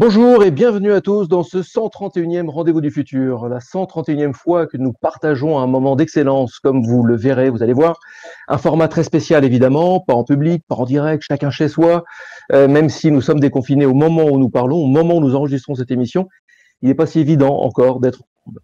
Bonjour et bienvenue à tous dans ce 131e Rendez-vous du futur, la 131e fois que nous partageons un moment d'excellence, comme vous le verrez, vous allez voir. Un format très spécial évidemment, pas en public, pas en direct, chacun chez soi, même si nous sommes déconfinés au moment où nous parlons, au moment où nous enregistrons cette émission, il n'est pas si évident encore d'être ensemble.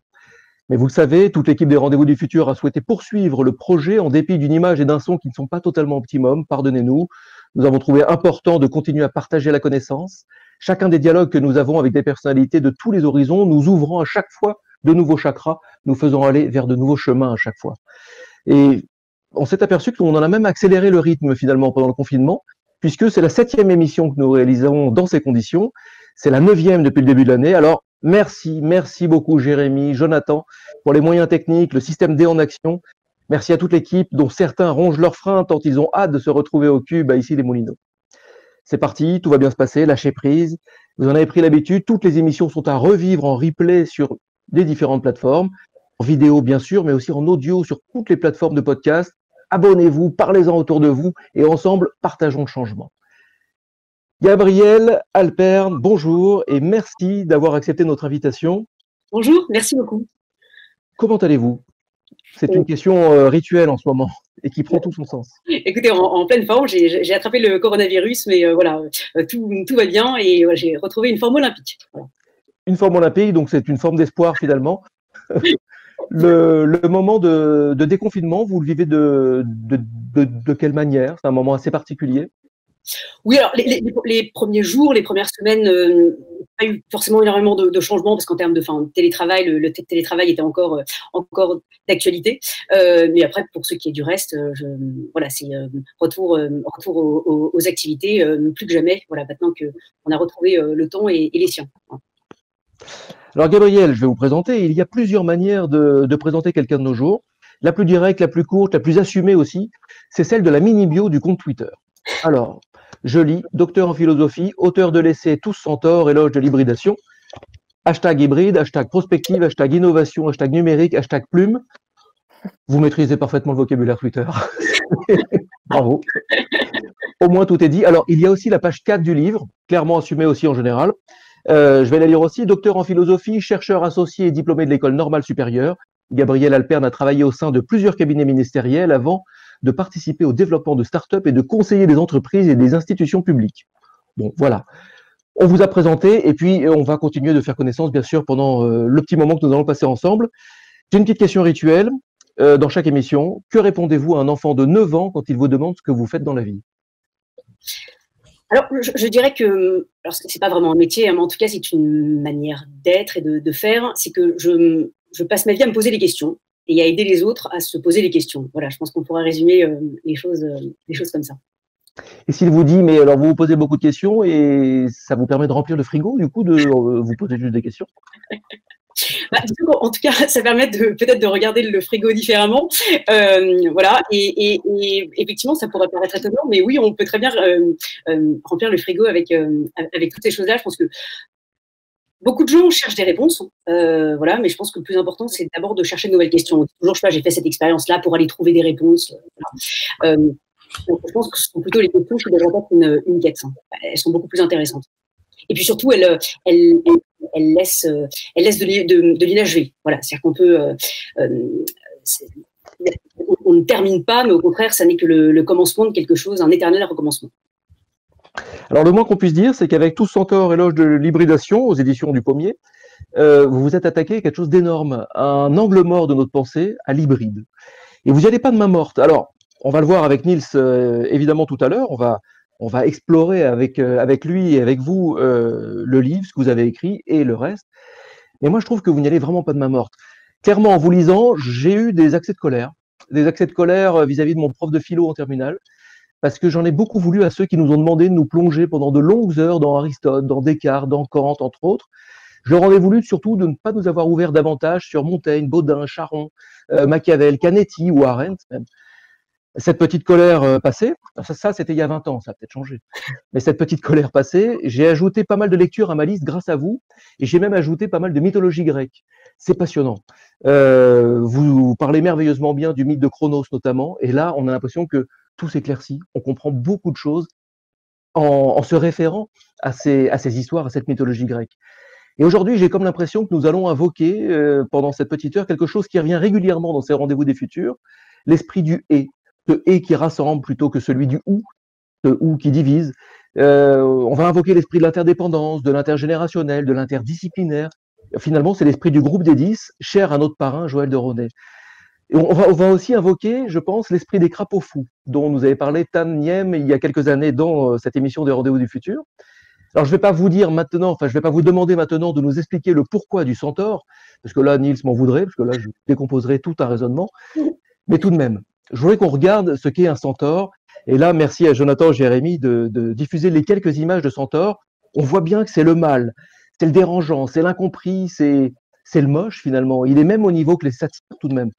Mais vous le savez, toute l'équipe des Rendez-vous du futur a souhaité poursuivre le projet en dépit d'une image et d'un son qui ne sont pas totalement optimum, pardonnez-nous. Nous avons trouvé important de continuer à partager la connaissance. Chacun des dialogues que nous avons avec des personnalités de tous les horizons, nous ouvrant à chaque fois de nouveaux chakras, nous faisant aller vers de nouveaux chemins à chaque fois. Et on s'est aperçu qu'on en a même accéléré le rythme finalement pendant le confinement, puisque c'est la 7e émission que nous réalisons dans ces conditions. C'est la 9e depuis le début de l'année. Alors, merci beaucoup Jérémy, Jonathan, pour les moyens techniques, le système D en action. Merci à toute l'équipe, dont certains rongent leurs freins tant ils ont hâte de se retrouver au cube, ici les Moulineaux. C'est parti, tout va bien se passer, lâchez prise. Vous en avez pris l'habitude, toutes les émissions sont à revivre en replay sur les différentes plateformes, en vidéo bien sûr, mais aussi en audio sur toutes les plateformes de podcast. Abonnez-vous, parlez-en autour de vous et ensemble, partageons le changement. Gabrielle Alperne, bonjour et merci d'avoir accepté notre invitation. Bonjour, merci beaucoup. Comment allez-vous? C'est une question rituelle en ce moment et qui prend tout son sens. Écoutez, en pleine forme, j'ai attrapé le coronavirus, mais voilà, tout va bien et j'ai retrouvé une forme olympique. Voilà. Une forme olympique, donc c'est une forme d'espoir finalement. Le moment de déconfinement, vous le vivez de quelle manière? C'est un moment assez particulier. Oui, alors les premiers jours, les premières semaines, pas eu forcément énormément de changements parce qu'en termes de télétravail, le télétravail était encore d'actualité. Mais après, pour ce qui est du reste, voilà, c'est retour aux activités plus que jamais. Voilà, maintenant qu'on a retrouvé le temps et les siens. Alors Gabrielle, je vais vous présenter. Il y a plusieurs manières de présenter quelqu'un de nos jours. La plus directe, la plus courte, la plus assumée aussi, c'est celle de la mini-bio du compte Twitter. Alors, je lis, docteur en philosophie, auteur de l'essai Tous sans tort, éloge de l'hybridation, hashtag hybride, hashtag prospective, hashtag innovation, hashtag numérique, hashtag plume. Vous maîtrisez parfaitement le vocabulaire Twitter. Bravo. Au moins tout est dit. Alors, il y a aussi la page 4 du livre, clairement assumée aussi en général. Je vais la lire aussi. Docteur en philosophie, chercheur associé et diplômé de l'école normale supérieure, Gabrielle Alperne a travaillé au sein de plusieurs cabinets ministériels avant de participer au développement de start-up et de conseiller des entreprises et des institutions publiques. Bon, voilà. On vous a présenté et puis on va continuer de faire connaissance, bien sûr, pendant le petit moment que nous allons passer ensemble. J'ai une petite question rituelle dans chaque émission. Que répondez-vous à un enfant de 9 ans quand il vous demande ce que vous faites dans la vie? Alors, je dirais que, alors c'est pas vraiment un métier, hein, mais en tout cas, c'est une manière d'être et de faire. C'est que je passe ma vie à me poser des questions et à aider les autres à se poser des questions. Voilà, je pense qu'on pourrait résumer les choses comme ça. Et s'il vous dit, mais alors vous vous posez beaucoup de questions et ça vous permet de remplir le frigo, du coup, de vous poser juste des questions? En tout cas, ça permet peut-être de regarder le frigo différemment. Voilà. Et effectivement, ça pourrait paraître étonnant, mais oui, on peut très bien remplir le frigo avec toutes ces choses-là. Je pense que beaucoup de gens cherchent des réponses, voilà, mais je pense que le plus important, c'est d'abord de chercher de nouvelles questions. Toujours, je sais pas, j'ai fait cette expérience-là pour aller trouver des réponses. Voilà. Donc, je pense que ce sont plutôt les questions qui devraient être une quête. Elles sont beaucoup plus intéressantes. Et puis surtout, elles laissent de l'inachevé. Voilà, c'est-à-dire qu'on peut, on ne termine pas, mais au contraire, ça n'est que le commencement de quelque chose, un éternel recommencement. Alors le moins qu'on puisse dire, c'est qu'avec Tous sans tort, éloge de l'hybridation aux éditions du Pommier, vous vous êtes attaqué à quelque chose d'énorme, un angle mort de notre pensée, à l'hybride. Et vous n'y allez pas de main morte. Alors, on va le voir avec Niels évidemment tout à l'heure. On va explorer avec lui et avec vous le livre, ce que vous avez écrit et le reste. Mais moi, je trouve que vous n'y allez vraiment pas de main morte. Clairement, en vous lisant, j'ai eu des accès de colère vis-à-vis de mon prof de philo en terminale, parce que j'en ai beaucoup voulu à ceux qui nous ont demandé de nous plonger pendant de longues heures dans Aristote, dans Descartes, dans Kant, entre autres. Je leur en ai voulu surtout de ne pas nous avoir ouvert davantage sur Montaigne, Baudin, Charon, Machiavel, Canetti ou Arendt même. Cette petite colère passée, ça c'était il y a 20 ans, ça a peut-être changé, mais cette petite colère passée, j'ai ajouté pas mal de lectures à ma liste grâce à vous, et j'ai même ajouté pas mal de mythologie grecque. C'est passionnant. Vous parlez merveilleusement bien du mythe de Chronos notamment, et là on a l'impression que tout s'éclaircit, on comprend beaucoup de choses, en se référant à ces histoires, à cette mythologie grecque. Et aujourd'hui, j'ai comme l'impression que nous allons invoquer pendant cette petite heure quelque chose qui revient régulièrement dans ces rendez-vous des futurs, l'esprit du et, ce et qui rassemble plutôt que celui du ou, ce ou qui divise. On va invoquer l'esprit de l'interdépendance, de l'intergénérationnel, de l'interdisciplinaire. Finalement, c'est l'esprit du groupe des 10, cher à notre parrain Joël de Ronet. Et on va aussi invoquer, je pense, l'esprit des crapauds fous, dont nous avait parlé Tan Niem il y a quelques années dans cette émission des Rendez-vous du futur. Alors, je ne vais pas vous dire maintenant, enfin, je ne vais pas vous demander maintenant de nous expliquer le pourquoi du centaure, parce que là, Niels m'en voudrait, parce que là, je décomposerai tout un raisonnement. Mais tout de même, je voudrais qu'on regarde ce qu'est un centaure. Et là, merci à Jonathan et Jérémy de diffuser les quelques images de centaure. On voit bien que c'est le mal, c'est le dérangeant, c'est l'incompris, c'est le moche finalement. Il est même au niveau que les satyres tout de même.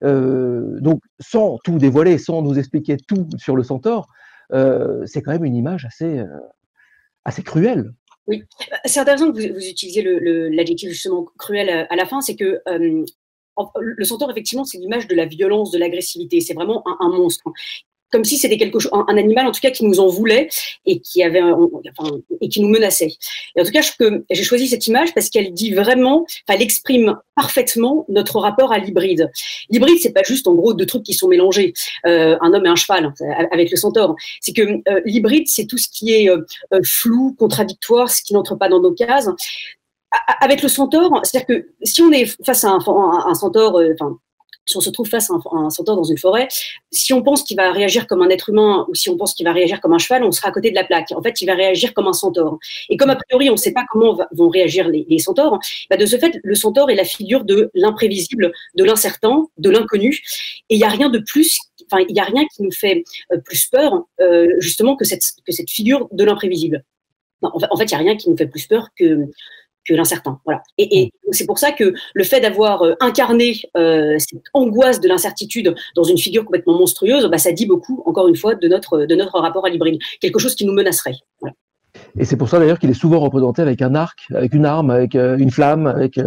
Donc, sans tout dévoiler, sans nous expliquer tout sur le centaure, c'est quand même une image assez cruelle. Oui, c'est intéressant que vous utilisiez l'adjectif justement cruel à la fin, c'est que le centaure, effectivement, c'est l'image de la violence, de l'agressivité, c'est vraiment un monstre. Comme si c'était quelque chose, un animal en tout cas qui nous en voulait et qui avait, et qui nous menaçait. Et en tout cas, je trouve que j'ai choisi cette image parce qu'elle dit vraiment, elle exprime parfaitement notre rapport à l'hybride. L'hybride, c'est pas juste en gros deux trucs qui sont mélangés, un homme et un cheval avec le centaure. C'est que l'hybride, c'est tout ce qui est flou, contradictoire, ce qui n'entre pas dans nos cases. Avec le centaure, c'est-à-dire que si on est face à un centaure, si on se trouve face à un centaure dans une forêt, si on pense qu'il va réagir comme un être humain ou si on pense qu'il va réagir comme un cheval, on sera à côté de la plaque. En fait, il va réagir comme un centaure. Et comme a priori, on ne sait pas comment vont réagir les centaures, de ce fait, le centaure est la figure de l'imprévisible, de l'incertain, de l'inconnu. Et il n'y a rien de plus, il n'y a rien qui nous fait plus peur, justement, que cette figure de l'imprévisible. En fait, il n'y a rien qui nous fait plus peur que l'incertain. Voilà. Et c'est pour ça que le fait d'avoir incarné cette angoisse de l'incertitude dans une figure complètement monstrueuse, ça dit beaucoup, encore une fois, de notre rapport à l'hybride. Quelque chose qui nous menacerait. Voilà. Et c'est pour ça d'ailleurs qu'il est souvent représenté avec un arc, avec une arme, avec une flamme, avec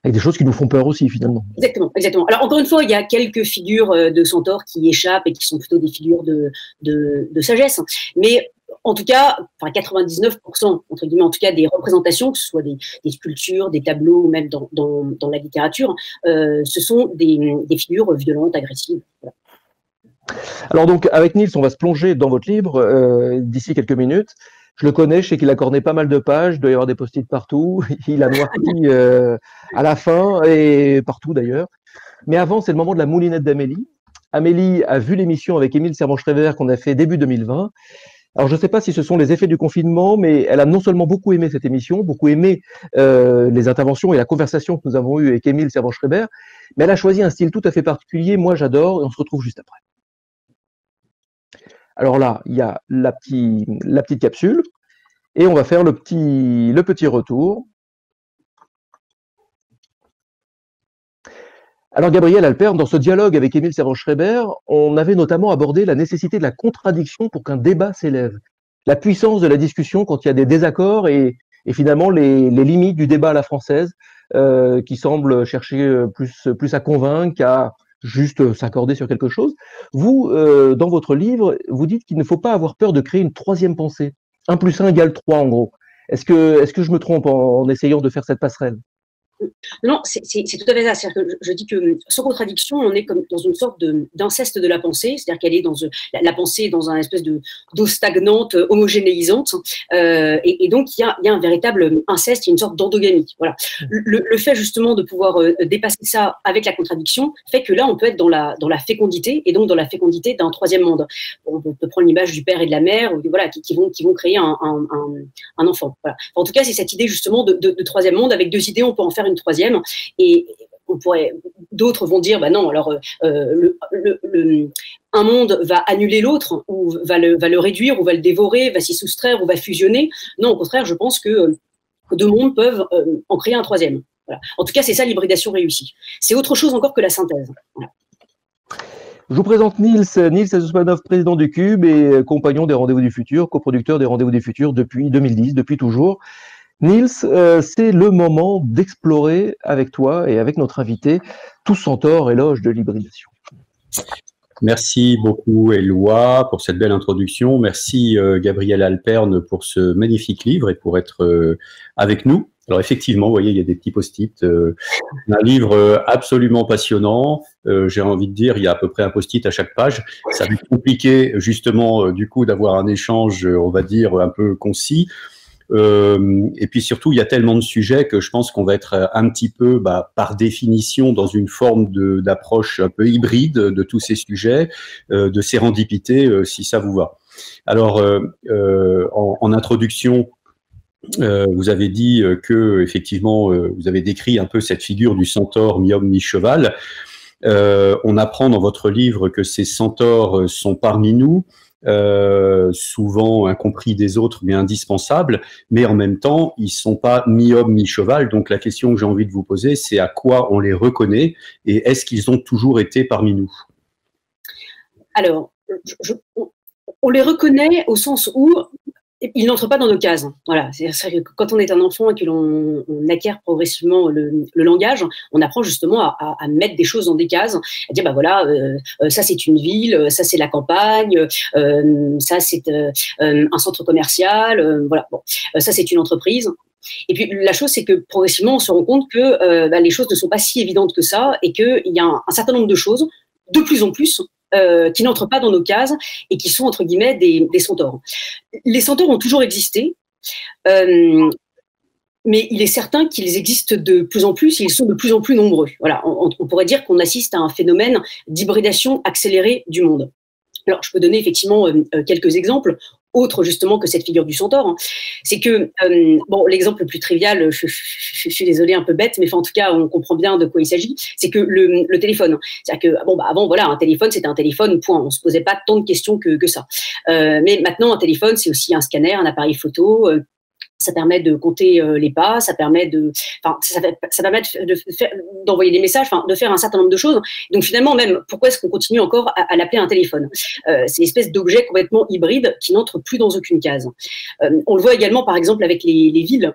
des choses qui nous font peur aussi finalement. Exactement, exactement. Alors encore une fois, il y a quelques figures de centaures qui échappent et qui sont plutôt des figures de sagesse. Mais en tout cas, 99%, entre guillemets, en tout cas des représentations, que ce soit des sculptures, des tableaux, ou même dans la littérature, ce sont des figures violentes, agressives. Voilà. Alors donc, avec Niels, on va se plonger dans votre livre d'ici quelques minutes. Je le connais, je sais qu'il a corné pas mal de pages, il doit y avoir des post-it partout, il a noirci à la fin et partout d'ailleurs. Mais avant, c'est le moment de la moulinette d'Amélie. Amélie a vu l'émission avec Émile Servan-Schreiber qu'on a fait début 2020. Alors, je ne sais pas si ce sont les effets du confinement, mais elle a non seulement beaucoup aimé cette émission, beaucoup aimé les interventions et la conversation que nous avons eue avec Émile Servan-Schreiber, mais elle a choisi un style tout à fait particulier. Moi, j'adore, et on se retrouve juste après. Alors là, il y a la petite capsule, et on va faire le petit retour. Alors, Gabriel Alpern, dans ce dialogue avec Émile Servan-Schreiber, on avait notamment abordé la nécessité de la contradiction pour qu'un débat s'élève. La puissance de la discussion quand il y a des désaccords et finalement les limites du débat à la française qui semble chercher plus à convaincre qu'à juste s'accorder sur quelque chose. Vous, dans votre livre, vous dites qu'il ne faut pas avoir peur de créer une troisième pensée. 1 + 1 = 3 en gros. Est-ce que je me trompe en essayant de faire cette passerelle ? Non, c'est tout à fait ça. C'est-à-dire que je dis que sans contradiction, on est comme dans une sorte d'inceste de la pensée, c'est-à-dire qu'elle est dans la pensée dans un espèce d'eau stagnante, homogénéisante, et donc il y a un véritable inceste, il y a une sorte d'endogamie. Voilà. Le fait justement de pouvoir dépasser ça avec la contradiction fait que là, on peut être dans la fécondité, et donc dans la fécondité d'un troisième monde. On peut prendre l'image du père et de la mère, voilà, qui vont créer un enfant. Voilà. En tout cas, c'est cette idée justement de troisième monde. Avec 2 idées, on peut en faire une troisième, et d'autres vont dire, non, alors un monde va annuler l'autre, ou va le réduire, ou va le dévorer, va s'y soustraire, ou va fusionner. Non, au contraire, je pense que 2 mondes peuvent en créer un troisième. Voilà. En tout cas, c'est ça l'hybridation réussie. C'est autre chose encore que la synthèse. Voilà. Je vous présente Niels Azousmanov, président du Cube et compagnon des Rendez-vous du Futur, coproducteur des Rendez-vous du Futur depuis 2010, depuis toujours. Niels, c'est le moment d'explorer avec toi et avec notre invité Tous Centaures, éloge de l'hybridation. Merci beaucoup Éloi pour cette belle introduction. Merci Gabriel Alperne pour ce magnifique livre et pour être avec nous. Alors effectivement, vous voyez, il y a des petits post-it. Un livre absolument passionnant. J'ai envie de dire, il y a à peu près un post-it à chaque page. Ça va être compliqué justement du coup d'avoir un échange, on va dire, un peu concis. Et puis surtout, il y a tellement de sujets que je pense qu'on va être un petit peu, par définition, dans une forme d'approche un peu hybride de tous ces sujets, de sérendipité, si ça vous va. Alors, en introduction, vous avez dit que effectivement, vous avez décrit un peu cette figure du centaure mi-homme mi-cheval. On apprend dans votre livre que ces centaures sont parmi nous. Souvent incompris des autres, mais indispensables, mais en même temps, ils sont pas mi-homme, mi-cheval. Donc la question que j'ai envie de vous poser, c'est à quoi on les reconnaît et est-ce qu'ils ont toujours été parmi nous? Alors, on les reconnaît au sens où ils n'entrent pas dans nos cases. Voilà. C'est-à-dire que quand on est un enfant et que l'on acquiert progressivement le langage, on apprend justement à mettre des choses dans des cases, à dire, voilà, ça c'est une ville, ça c'est la campagne, ça c'est un centre commercial, voilà. Bon, ça c'est une entreprise. Et puis la chose, c'est que progressivement, on se rend compte que les choses ne sont pas si évidentes que ça et qu'il y a un certain nombre de choses, de plus en plus, qui n'entrent pas dans nos cases et qui sont, entre guillemets, des centaures. Les centaures ont toujours existé, mais il est certain qu'ils existent de plus en plus et ils sont de plus en plus nombreux. Voilà, on pourrait dire qu'on assiste à un phénomène d'hybridation accélérée du monde. Alors, je peux donner effectivement quelques exemples, autres justement que cette figure du centaure. C'est que, bon, l'exemple le plus trivial, je suis désolée, un peu bête, mais en tout cas, on comprend bien de quoi il s'agit, c'est que le téléphone. C'est-à-dire que, avant, voilà, un téléphone, c'était un téléphone, point. On ne se posait pas tant de questions que ça. Mais maintenant, un téléphone, c'est aussi un scanner, un appareil photo. Ça permet de compter les pas, ça permet d'envoyer des messages, de faire un certain nombre de choses. Donc finalement, même, pourquoi est-ce qu'on continue encore à l'appeler un téléphone? C'est une espèce d'objet complètement hybride qui n'entre plus dans aucune case. On le voit également, par exemple, avec les villes.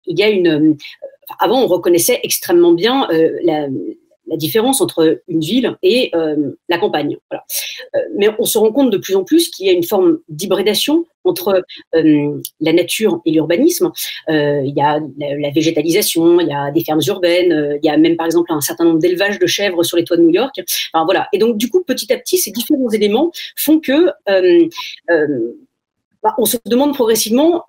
Il y a avant, on reconnaissait extrêmement bien la différence entre une ville et la campagne. Voilà. Mais on se rend compte de plus en plus qu'il y a une forme d'hybridation entre la nature et l'urbanisme. Il y a la végétalisation, il y a des fermes urbaines, il y a même par exemple un certain nombre d'élevages de chèvres sur les toits de New York. Enfin, voilà. Et donc du coup, petit à petit, ces différents éléments font que on se demande progressivement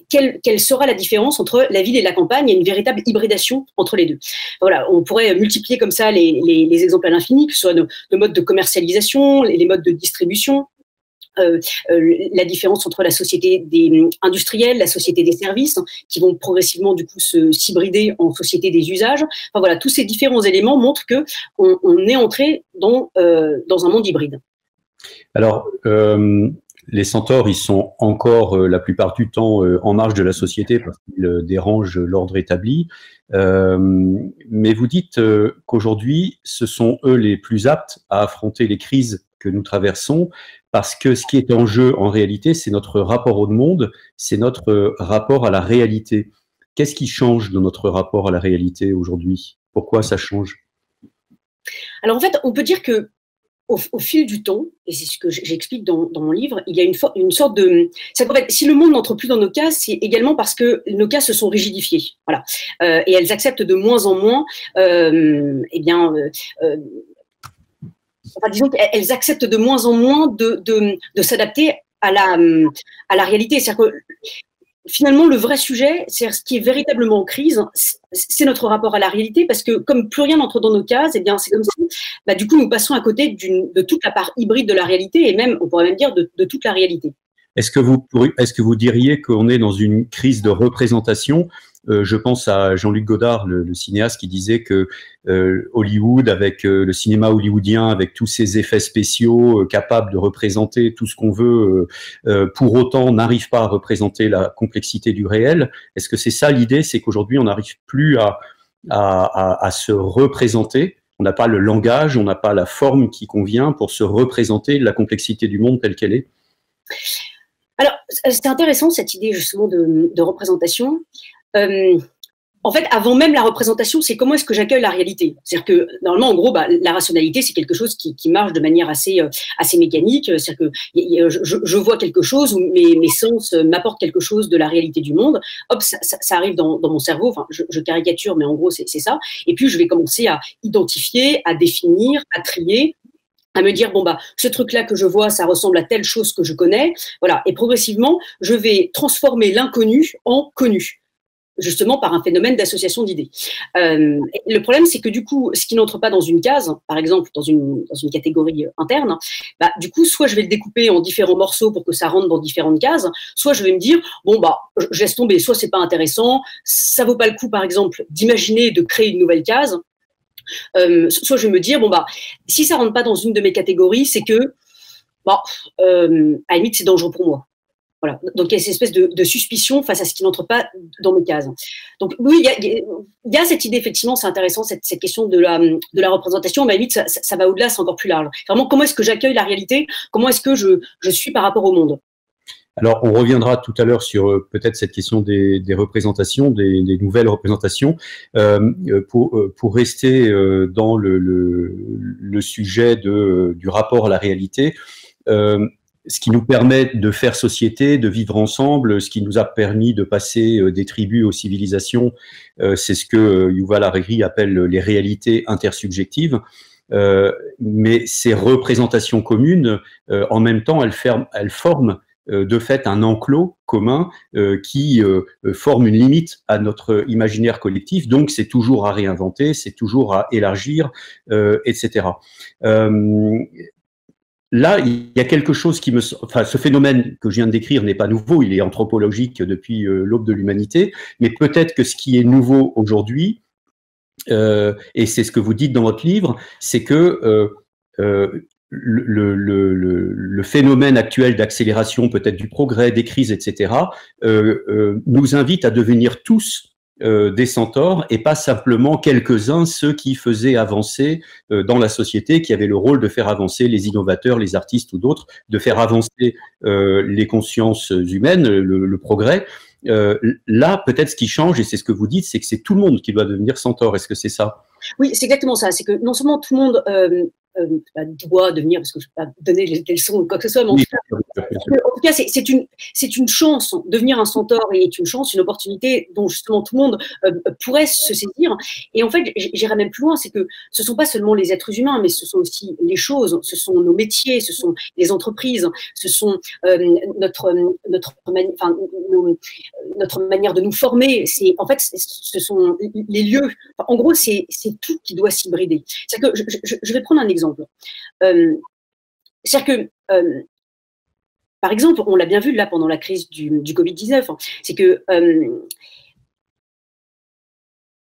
quelle sera la différence entre la ville et la campagne. Il y a une véritable hybridation entre les deux. Voilà, on pourrait multiplier comme ça les exemples à l'infini, que ce soit nos modes de commercialisation, les modes de distribution, la différence entre la société industrielle, la société des services, qui vont progressivement du coup s'hybrider en société des usages. Enfin, voilà, tous ces différents éléments montrent que on est entré dans un monde hybride. Alors, les centaures, ils sont encore la plupart du temps en marge de la société parce qu'ils dérangent l'ordre établi. Mais vous dites qu'aujourd'hui, ce sont eux les plus aptes à affronter les crises que nous traversons parce que ce qui est en jeu en réalité, c'est notre rapport au monde, c'est notre rapport à la réalité. Qu'est-ce qui change dans notre rapport à la réalité aujourd'hui? Pourquoi ça change? Alors en fait, on peut dire que au fil du temps, et c'est ce que j'explique dans mon livre, il y a une sorte de... En fait, si le monde n'entre plus dans nos cases, c'est également parce que nos cases se sont rigidifiées. Voilà. Et elles acceptent de moins en moins, disons qu'elles acceptent de moins en moins de s'adapter à la réalité. C'est-à-dire que finalement, le vrai sujet, c'est ce qui est véritablement en crise, c'est notre rapport à la réalité, parce que comme plus rien n'entre dans nos cases, eh bien, c'est comme si, du coup, nous passons à côté de toute la part hybride de la réalité, et même, on pourrait même dire, de toute la réalité. Est-ce que vous diriez qu'on est dans une crise de représentation? Je pense à Jean-Luc Godard, le cinéaste, qui disait que Hollywood, avec le cinéma hollywoodien, avec tous ses effets spéciaux capables de représenter tout ce qu'on veut, pour autant n'arrive pas à représenter la complexité du réel. Est-ce que c'est ça l'idée? C'est qu'aujourd'hui, on n'arrive plus à se représenter. On n'a pas le langage, on n'a pas la forme qui convient pour se représenter la complexité du monde telle qu'elle est. Alors, c'est intéressant cette idée justement de représentation. en fait, avant même la représentation, c'est comment est-ce que j'accueille la réalité. C'est-à-dire que, normalement, en gros, la rationalité, c'est quelque chose qui marche de manière assez mécanique. C'est-à-dire que je vois quelque chose, où mes sens m'apportent quelque chose de la réalité du monde. Hop, ça arrive dans mon cerveau. Enfin, je caricature, mais en gros, c'est ça. Et puis, je vais commencer à identifier, à définir, à trier, à me dire, bon, ce truc-là que je vois, ça ressemble à telle chose que je connais. Voilà. Et progressivement, je vais transformer l'inconnu en connu, justement par un phénomène d'association d'idées. Le problème, c'est que du coup, ce qui n'entre pas dans une case, par exemple dans une catégorie interne, du coup, soit je vais le découper en différents morceaux pour que ça rentre dans différentes cases, soit je vais me dire, bon, je laisse tomber, soit c'est pas intéressant, ça vaut pas le coup, par exemple, d'imaginer de créer une nouvelle case, soit je vais me dire, bon, si ça rentre pas dans une de mes catégories, c'est que, à la limite, c'est dangereux pour moi. Voilà. Donc, il y a cette espèce de suspicion face à ce qui n'entre pas dans mes cases. Donc, oui, il y a cette idée, effectivement, c'est intéressant, cette question de la représentation, mais à la limite, ça va au-delà, c'est encore plus large. Vraiment, comment est-ce que j'accueille la réalité? Comment est-ce que je suis par rapport au monde? Alors, on reviendra tout à l'heure sur peut-être cette question des représentations, des nouvelles représentations. Pour rester dans le sujet du rapport à la réalité, ce qui nous permet de faire société, de vivre ensemble, ce qui nous a permis de passer des tribus aux civilisations, c'est ce que Yuval Harari appelle les réalités intersubjectives. Mais ces représentations communes, en même temps, elles forment de fait un enclos commun qui forme une limite à notre imaginaire collectif. Donc, c'est toujours à réinventer, c'est toujours à élargir, etc. Là, il y a quelque chose ce phénomène que je viens de décrire n'est pas nouveau, il est anthropologique depuis l'aube de l'humanité, mais peut-être que ce qui est nouveau aujourd'hui, et c'est ce que vous dites dans votre livre, c'est que le phénomène actuel d'accélération, peut-être du progrès, des crises, etc., nous invite à devenir tous des centaures et pas simplement quelques-uns, ceux qui faisaient avancer dans la société, qui avaient le rôle de faire avancer les innovateurs, les artistes ou d'autres, de faire avancer les consciences humaines, le progrès. Là, peut-être ce qui change, et c'est ce que vous dites, c'est que c'est tout le monde qui doit devenir centaure. Est-ce que c'est ça? Oui, c'est exactement ça. C'est que non seulement tout le monde doit devenir, parce que je ne vais pas donner des leçons ou quoi que ce soit, mais en tout cas, c'est une chance. Devenir un centaure est une chance, une opportunité dont justement tout le monde pourrait se saisir. Et en fait, j'irais même plus loin, c'est que ce ne sont pas seulement les êtres humains, mais ce sont aussi les choses, ce sont nos métiers, ce sont les entreprises, ce sont notre manière de nous former. En fait, ce sont les lieux. Enfin, en gros, c'est tout qui doit s'hybrider. C'est-à-dire que je vais prendre un exemple. C'est-à-dire que, par exemple, on l'a bien vu là pendant la crise du Covid-19, c'est que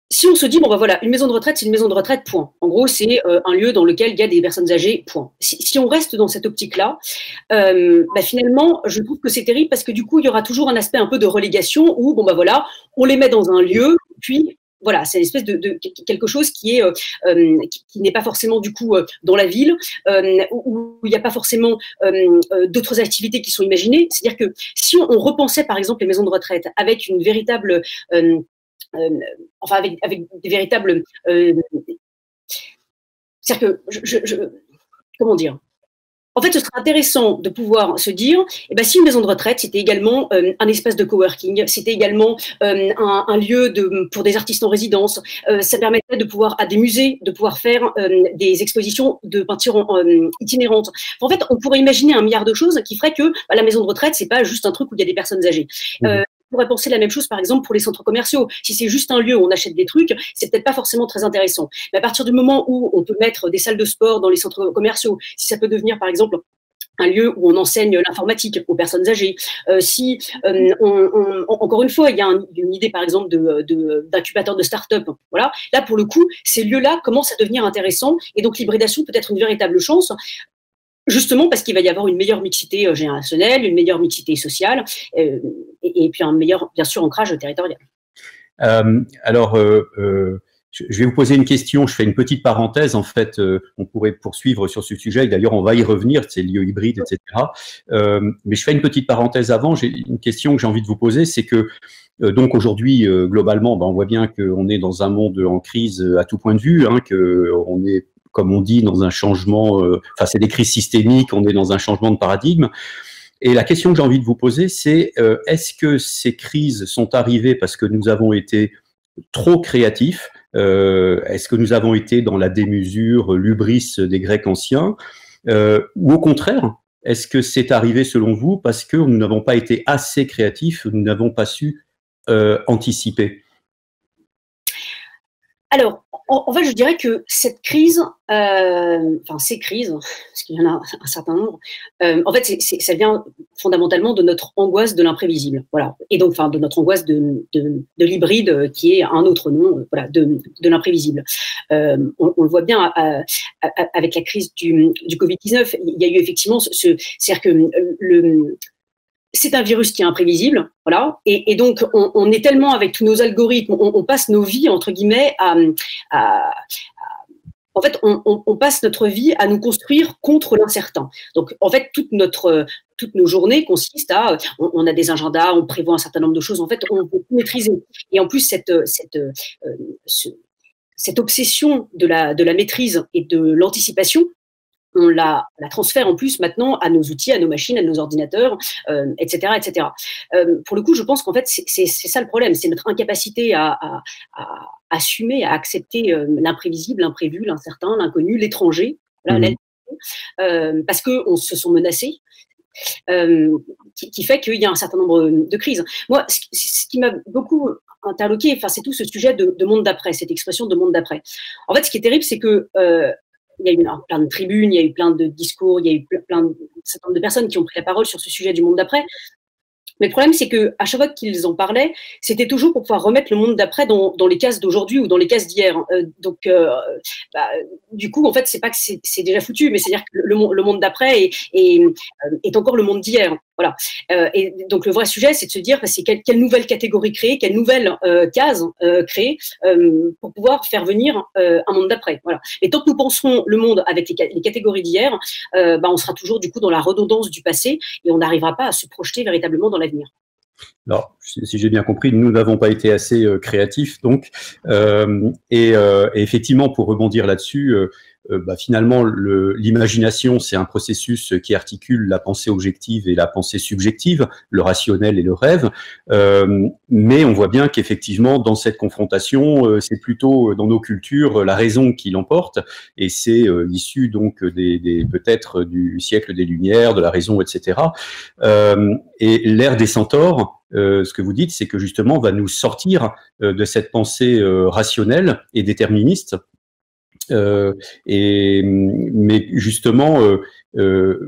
si on se dit, bon, voilà, une maison de retraite, c'est une maison de retraite, point. En gros, c'est un lieu dans lequel il y a des personnes âgées, point. Si on reste dans cette optique-là, finalement, je trouve que c'est terrible parce que du coup, il y aura toujours un aspect un peu de relégation où, bon, voilà, on les met dans un lieu, puis voilà, c'est une espèce de quelque chose qui n'est pas forcément du coup dans la ville, où il n'y a pas forcément d'autres activités qui sont imaginées. C'est-à-dire que si on repensait par exemple les maisons de retraite avec une véritable, avec des véritables, c'est-à-dire que comment dire? En fait, ce serait intéressant de pouvoir se dire, si une maison de retraite, c'était également un espace de coworking, c'était également un lieu pour des artistes en résidence, ça permettrait de pouvoir, à des musées, de pouvoir faire des expositions de peinture itinérantes. En fait, on pourrait imaginer un milliard de choses qui feraient que la maison de retraite, c'est pas juste un truc où il y a des personnes âgées. On pourrait penser la même chose, par exemple, pour les centres commerciaux. Si c'est juste un lieu où on achète des trucs, c'est peut-être pas forcément très intéressant. Mais à partir du moment où on peut mettre des salles de sport dans les centres commerciaux, si ça peut devenir, par exemple, un lieu où on enseigne l'informatique aux personnes âgées. Encore une fois, il y a une idée, par exemple, d'incubateur de start-up. Voilà. Là, pour le coup, ces lieux-là commencent à devenir intéressants et donc l'hybridation peut être une véritable chance. Justement parce qu'il va y avoir une meilleure mixité générationnelle, une meilleure mixité sociale et puis un meilleur, bien sûr, ancrage territorial. Je vais vous poser une question, je fais une petite parenthèse, en fait, on pourrait poursuivre sur ce sujet, d'ailleurs on va y revenir, c'est lieux hybrides, etc. Mais je fais une petite parenthèse avant, j'ai une question que j'ai envie de vous poser, c'est que Donc aujourd'hui, globalement, on voit bien qu'on est dans un monde en crise à tout point de vue, qu'on est, comme on dit, dans un changement, c'est des crises systémiques, on est dans un changement de paradigme. Et la question que j'ai envie de vous poser, c'est est-ce que ces crises sont arrivées parce que nous avons été trop créatifs? Est-ce que nous avons été dans la démesure, l'hubris des Grecs anciens? Ou au contraire, est-ce que c'est arrivé selon vous parce que nous n'avons pas été assez créatifs, nous n'avons pas su anticiper? Alors, en fait, je dirais que cette crise, ces crises, parce qu'il y en a un certain nombre, en fait, ça vient fondamentalement de notre angoisse de l'imprévisible, voilà, et donc, de notre angoisse de l'hybride, qui est un autre nom, voilà, de l'imprévisible. On le voit bien avec la crise du Covid-19, il y a eu effectivement c'est-à-dire que c'est un virus qui est imprévisible, voilà, et donc on est tellement avec tous nos algorithmes, on passe nos vies entre guillemets en fait, on passe notre vie à nous construire contre l'incertain. Donc, en fait, toutes nos journées consistent à, on a des agendas, on prévoit un certain nombre de choses. En fait, on veut tout maîtriser. Et en plus, cette obsession de la maîtrise et de l'anticipation, on la transfère en plus maintenant à nos outils, à nos machines, à nos ordinateurs, etc., etc. Pour le coup, je pense qu'en fait, c'est ça le problème, c'est notre incapacité à assumer, à accepter l'imprévisible, l'imprévu, l'incertain, l'inconnu, l'étranger, voilà, parce qu'on se sent menacés, qui fait qu'il y a un certain nombre de crises. Moi, ce qui m'a beaucoup interloqué, c'est tout ce sujet de monde d'après, cette expression de monde d'après. En fait, ce qui est terrible, c'est que il y a eu plein de tribunes, il y a eu plein de discours, il y a eu plein de personnes qui ont pris la parole sur ce sujet du monde d'après. Mais le problème, c'est qu'à chaque fois qu'ils en parlaient, c'était toujours pour pouvoir remettre le monde d'après dans les cases d'aujourd'hui ou dans les cases d'hier. Du coup, en fait, c'est pas que c'est déjà foutu, mais c'est-à-dire que le monde d'après est encore le monde d'hier. Voilà. Et donc, le vrai sujet, c'est de se dire, c'est quelle nouvelle catégorie créer, quelle nouvelle case créer pour pouvoir faire venir un monde d'après. Voilà. Et tant que nous penserons le monde avec les catégories d'hier, on sera toujours du coup dans la redondance du passé et on n'arrivera pas à se projeter véritablement dans l'avenir. Alors, si j'ai bien compris, nous n'avons pas été assez créatifs, donc, et effectivement, pour rebondir là-dessus, finalement, l'imagination, c'est un processus qui articule la pensée objective et la pensée subjective, le rationnel et le rêve. Mais on voit bien qu'effectivement, dans cette confrontation, c'est plutôt dans nos cultures la raison qui l'emporte, et c'est issu donc peut-être du siècle des Lumières, de la raison, etc. Et l'ère des centaures, ce que vous dites, c'est que justement, on va nous sortir de cette pensée rationnelle et déterministe. Mais justement,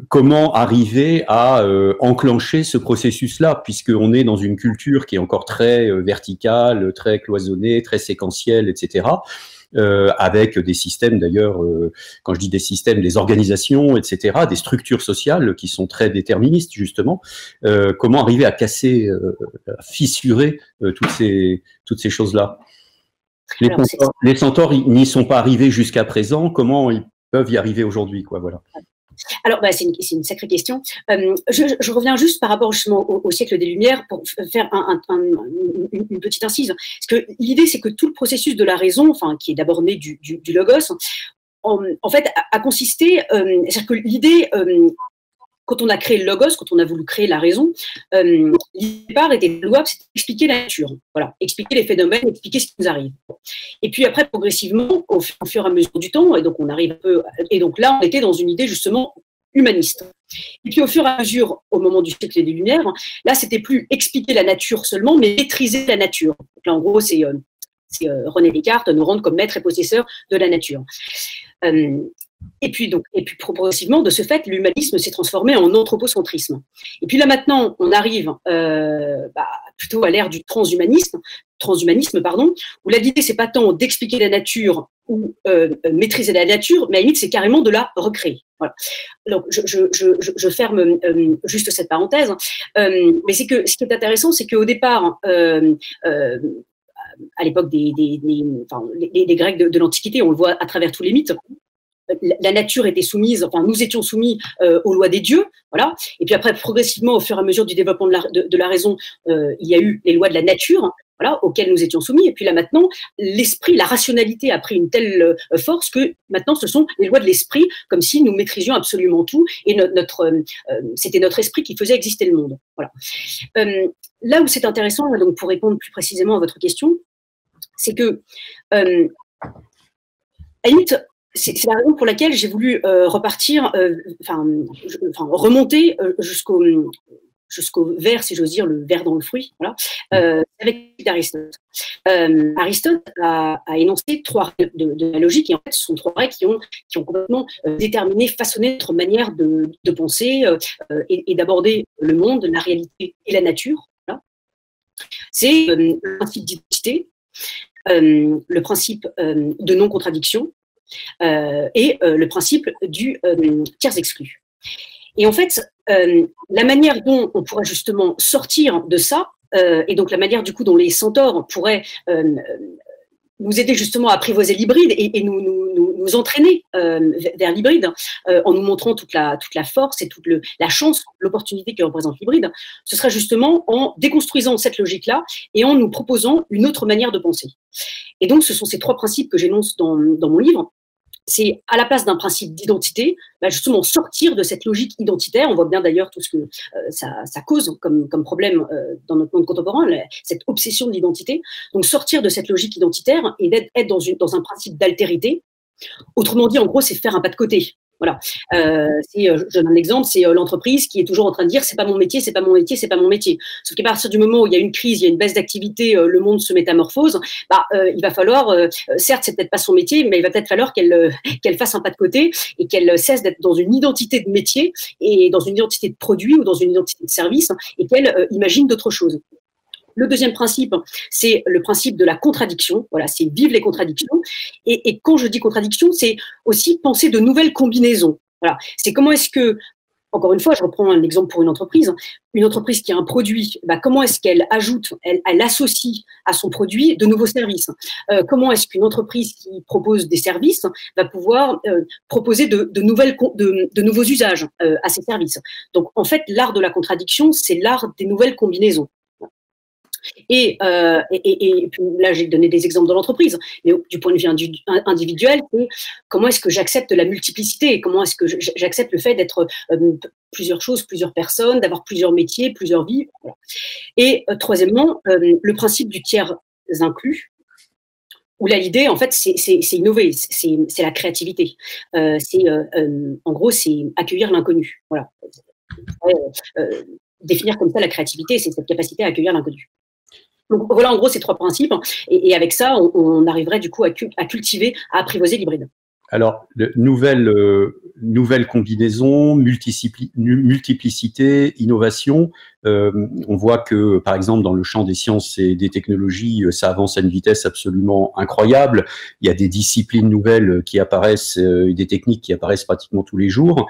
comment arriver à enclencher ce processus-là, puisqu'on est dans une culture qui est encore très verticale, très cloisonnée, très séquentielle, etc., avec des systèmes d'ailleurs, quand je dis des systèmes, des organisations, etc., des structures sociales qui sont très déterministes, justement. Comment arriver à casser, à fissurer toutes ces choses-là? Les centaures n'y sont pas arrivés jusqu'à présent. Comment ils peuvent y arriver aujourd'hui, quoi, voilà. Alors, c'est une sacrée question. Je reviens juste par rapport justement au siècle des Lumières pour faire une petite incise. Parce que l'idée, c'est que tout le processus de la raison, qui est d'abord né du logos, en fait, a consisté, c'est-à-dire que l'idée, quand on a créé le logos, quand on a voulu créer la raison, l'idée départ était louable, c'était expliquer la nature, voilà, expliquer les phénomènes, expliquer ce qui nous arrive. Et puis après, progressivement, au fur et à mesure du temps, et donc on arrive un peu, et donc là, on était dans une idée justement humaniste. Et puis au fur et à mesure, au moment du siècle des Lumières, là, c'était plus expliquer la nature seulement, mais maîtriser la nature. Donc là, en gros, c'est René Descartes nous rendre comme maître et possesseur de la nature. Et puis progressivement, de ce fait, l'humanisme s'est transformé en anthropocentrisme. Et puis là maintenant, on arrive plutôt à l'ère du transhumanisme, où l'idée c'est pas tant d'expliquer la nature ou maîtriser la nature, mais à la limite c'est carrément de la recréer. Voilà. Donc je ferme juste cette parenthèse, mais c'est que ce qui est intéressant, c'est qu'au départ, à l'époque des Grecs de l'Antiquité, on le voit à travers tous les mythes. la nature était soumise, enfin nous étions soumis aux lois des dieux, voilà. Et puis après, progressivement, au fur et à mesure du développement de la raison, il y a eu les lois de la nature, voilà, auxquelles nous étions soumis. Et puis là maintenant, l'esprit, la rationalité a pris une telle force que maintenant ce sont les lois de l'esprit, comme si nous maîtrisions absolument tout et c'était notre esprit qui faisait exister le monde. Voilà. Là où c'est intéressant, donc pour répondre plus précisément à votre question, c'est que à la limite, c'est la raison pour laquelle j'ai voulu repartir, remonter jusqu'au vers, si j'ose dire, le vers dans le fruit, voilà, avec Aristote. Aristote a énoncé 3 règles de la logique, et en fait, ce sont 3 règles qui ont complètement déterminé, façonné notre manière de penser et d'aborder le monde, la réalité et la nature. Voilà. C'est le principe d'identité, le principe de non-contradiction, et le principe du tiers exclu. Et en fait, la manière dont on pourrait justement sortir de ça, et donc la manière du coup dont les centaures pourraient nous aider justement à apprivoiser l'hybride et nous entraîner vers l'hybride, en nous montrant toute la force et toute la chance, l'opportunité que représente l'hybride, ce serait justement en déconstruisant cette logique-là et en nous proposant une autre manière de penser. Et donc, ce sont ces 3 principes que j'énonce dans mon livre. C'est à la place d'un principe d'identité, justement sortir de cette logique identitaire. On voit bien d'ailleurs tout ce que ça cause comme problème dans notre monde contemporain, cette obsession de l'identité. Donc sortir de cette logique identitaire et être dans un principe d'altérité. Autrement dit, en gros, c'est faire un pas de côté. Voilà. Je donne un exemple, c'est l'entreprise qui est toujours en train de dire c'est pas mon métier, c'est pas mon métier, c'est pas mon métier. Sauf qu'à partir du moment où il y a une crise, il y a une baisse d'activité, le monde se métamorphose, il va falloir, certes, c'est peut-être pas son métier, mais il va peut-être falloir qu'elle fasse un pas de côté et qu'elle cesse d'être dans une identité de métier et dans une identité de produit ou dans une identité de service et qu'elle imagine d'autres choses. Le deuxième principe, c'est le principe de la contradiction. Voilà, c'est vivre les contradictions. Et quand je dis contradiction, c'est aussi penser de nouvelles combinaisons. Voilà, c'est comment est-ce que, encore une fois, je reprends un exemple pour une entreprise qui a un produit, comment est-ce qu'elle ajoute, elle associe à son produit de nouveaux services. Comment est-ce qu'une entreprise qui propose des services va pouvoir proposer de nouveaux usages à ces services. Donc, en fait, l'art de la contradiction, c'est l'art des nouvelles combinaisons. Et là, j'ai donné des exemples dans l'entreprise, mais du point de vue individuel, c'est comment est-ce que j'accepte la multiplicité, comment est-ce que j'accepte le fait d'être plusieurs choses, plusieurs personnes, d'avoir plusieurs métiers, plusieurs vies. Voilà. Et troisièmement, le principe du tiers inclus, où là, l'idée, en fait, c'est innover, c'est la créativité. En gros, c'est accueillir l'inconnu. Voilà. Définir comme ça la créativité, c'est cette capacité à accueillir l'inconnu. Donc voilà en gros ces 3 principes et avec ça on arriverait du coup à cultiver, à apprivoiser l'hybride. Alors, nouvelle combinaison, multiplicité, innovation. On voit que, par exemple, dans le champ des sciences et des technologies, ça avance à une vitesse absolument incroyable. Il y a des disciplines nouvelles qui apparaissent, des techniques qui apparaissent pratiquement tous les jours,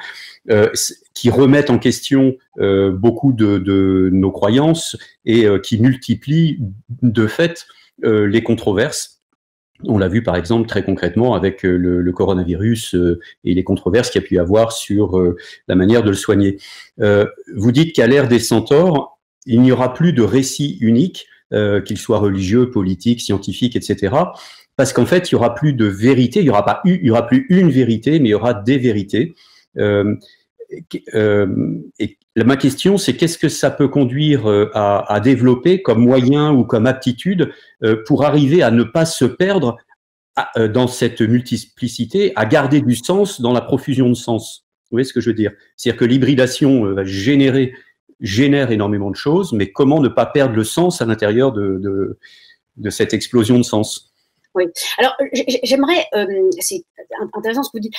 qui remettent en question beaucoup de nos croyances et qui multiplient de fait les controverses. On l'a vu par exemple très concrètement avec le coronavirus et les controverses qu'il y a pu y avoir sur la manière de le soigner. Vous dites qu'à l'ère des centaures, il n'y aura plus de récit unique, qu'il soit religieux, politique, scientifique, etc. Parce qu'en fait, il y aura plus de vérité, il y aura plus une vérité, mais il y aura des vérités. Et ma question, c'est qu'est-ce que ça peut conduire à développer comme moyen ou comme aptitude pour arriver à ne pas se perdre dans cette multiplicité, à garder du sens dans la profusion de sens. Vous voyez ce que je veux dire? C'est-à-dire que l'hybridation génère énormément de choses, mais comment ne pas perdre le sens à l'intérieur de cette explosion de sens? Oui. Alors, j'aimerais, c'est intéressant ce que vous dites,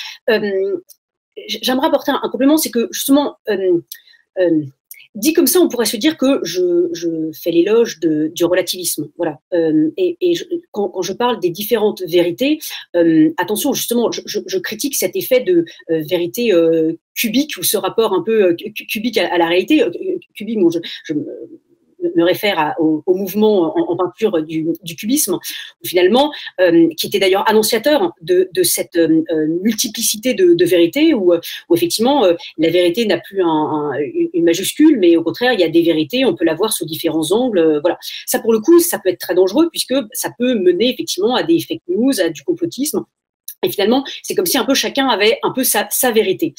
j'aimerais apporter un complément, c'est que justement, dit comme ça, on pourrait se dire que je fais l'éloge du relativisme. Voilà. Quand je parle des différentes vérités, attention, justement, je critique cet effet de vérité cubique ou ce rapport un peu cubique à la réalité. Cubique, bon, me réfère au mouvement en peinture du cubisme, finalement, qui était d'ailleurs annonciateur de cette multiplicité de vérités, où effectivement, la vérité n'a plus une majuscule, mais au contraire, il y a des vérités, on peut la voir sous différents angles. Voilà. Ça, pour le coup, ça peut être très dangereux, puisque ça peut mener effectivement à des fake news, à du complotisme. Et finalement, c'est comme si un peu chacun avait un peu sa vérité.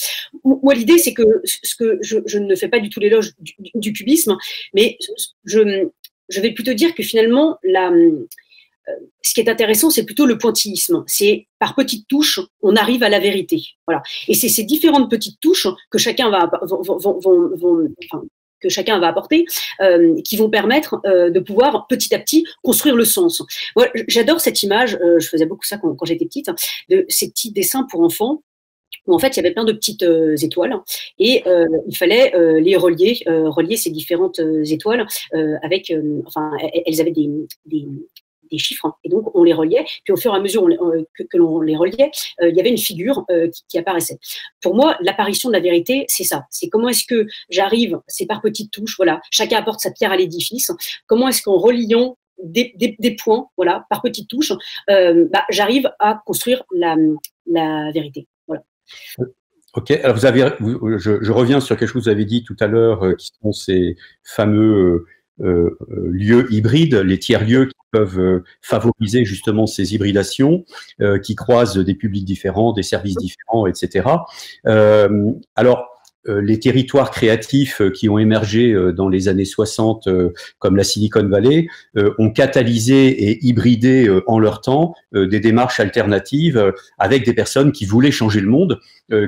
Moi, l'idée, c'est que je ne fais pas du tout l'éloge du cubisme, mais je vais plutôt dire que finalement, ce qui est intéressant, c'est plutôt le pointillisme. C'est par petites touches, on arrive à la vérité. Voilà. Et c'est ces différentes petites touches que chacun va apporter, qui vont permettre de pouvoir petit à petit construire le sens. Moi, j'adore cette image, je faisais beaucoup ça quand j'étais petite, de ces petits dessins pour enfants, où en fait il y avait plein de petites étoiles, et il fallait les relier ces différentes étoiles avec, elles avaient des chiffres, et donc on les reliait, puis au fur et à mesure que l'on les reliait, il y avait une figure qui apparaissait. Pour moi, l'apparition de la vérité, c'est ça. C'est comment est-ce que j'arrive, c'est par petites touches, voilà, chacun apporte sa pierre à l'édifice, comment est-ce qu'en reliant des points, voilà, par petites touches, j'arrive à construire la vérité. Voilà. Ok, alors je reviens sur quelque chose que vous avez dit tout à l'heure, qui sont ces fameux lieux hybrides, les tiers-lieux qui peuvent favoriser justement ces hybridations, qui croisent des publics différents, des services différents, etc. Alors, les territoires créatifs qui ont émergé dans les années 60, comme la Silicon Valley, ont catalysé et hybridé en leur temps des démarches alternatives avec des personnes qui voulaient changer le monde,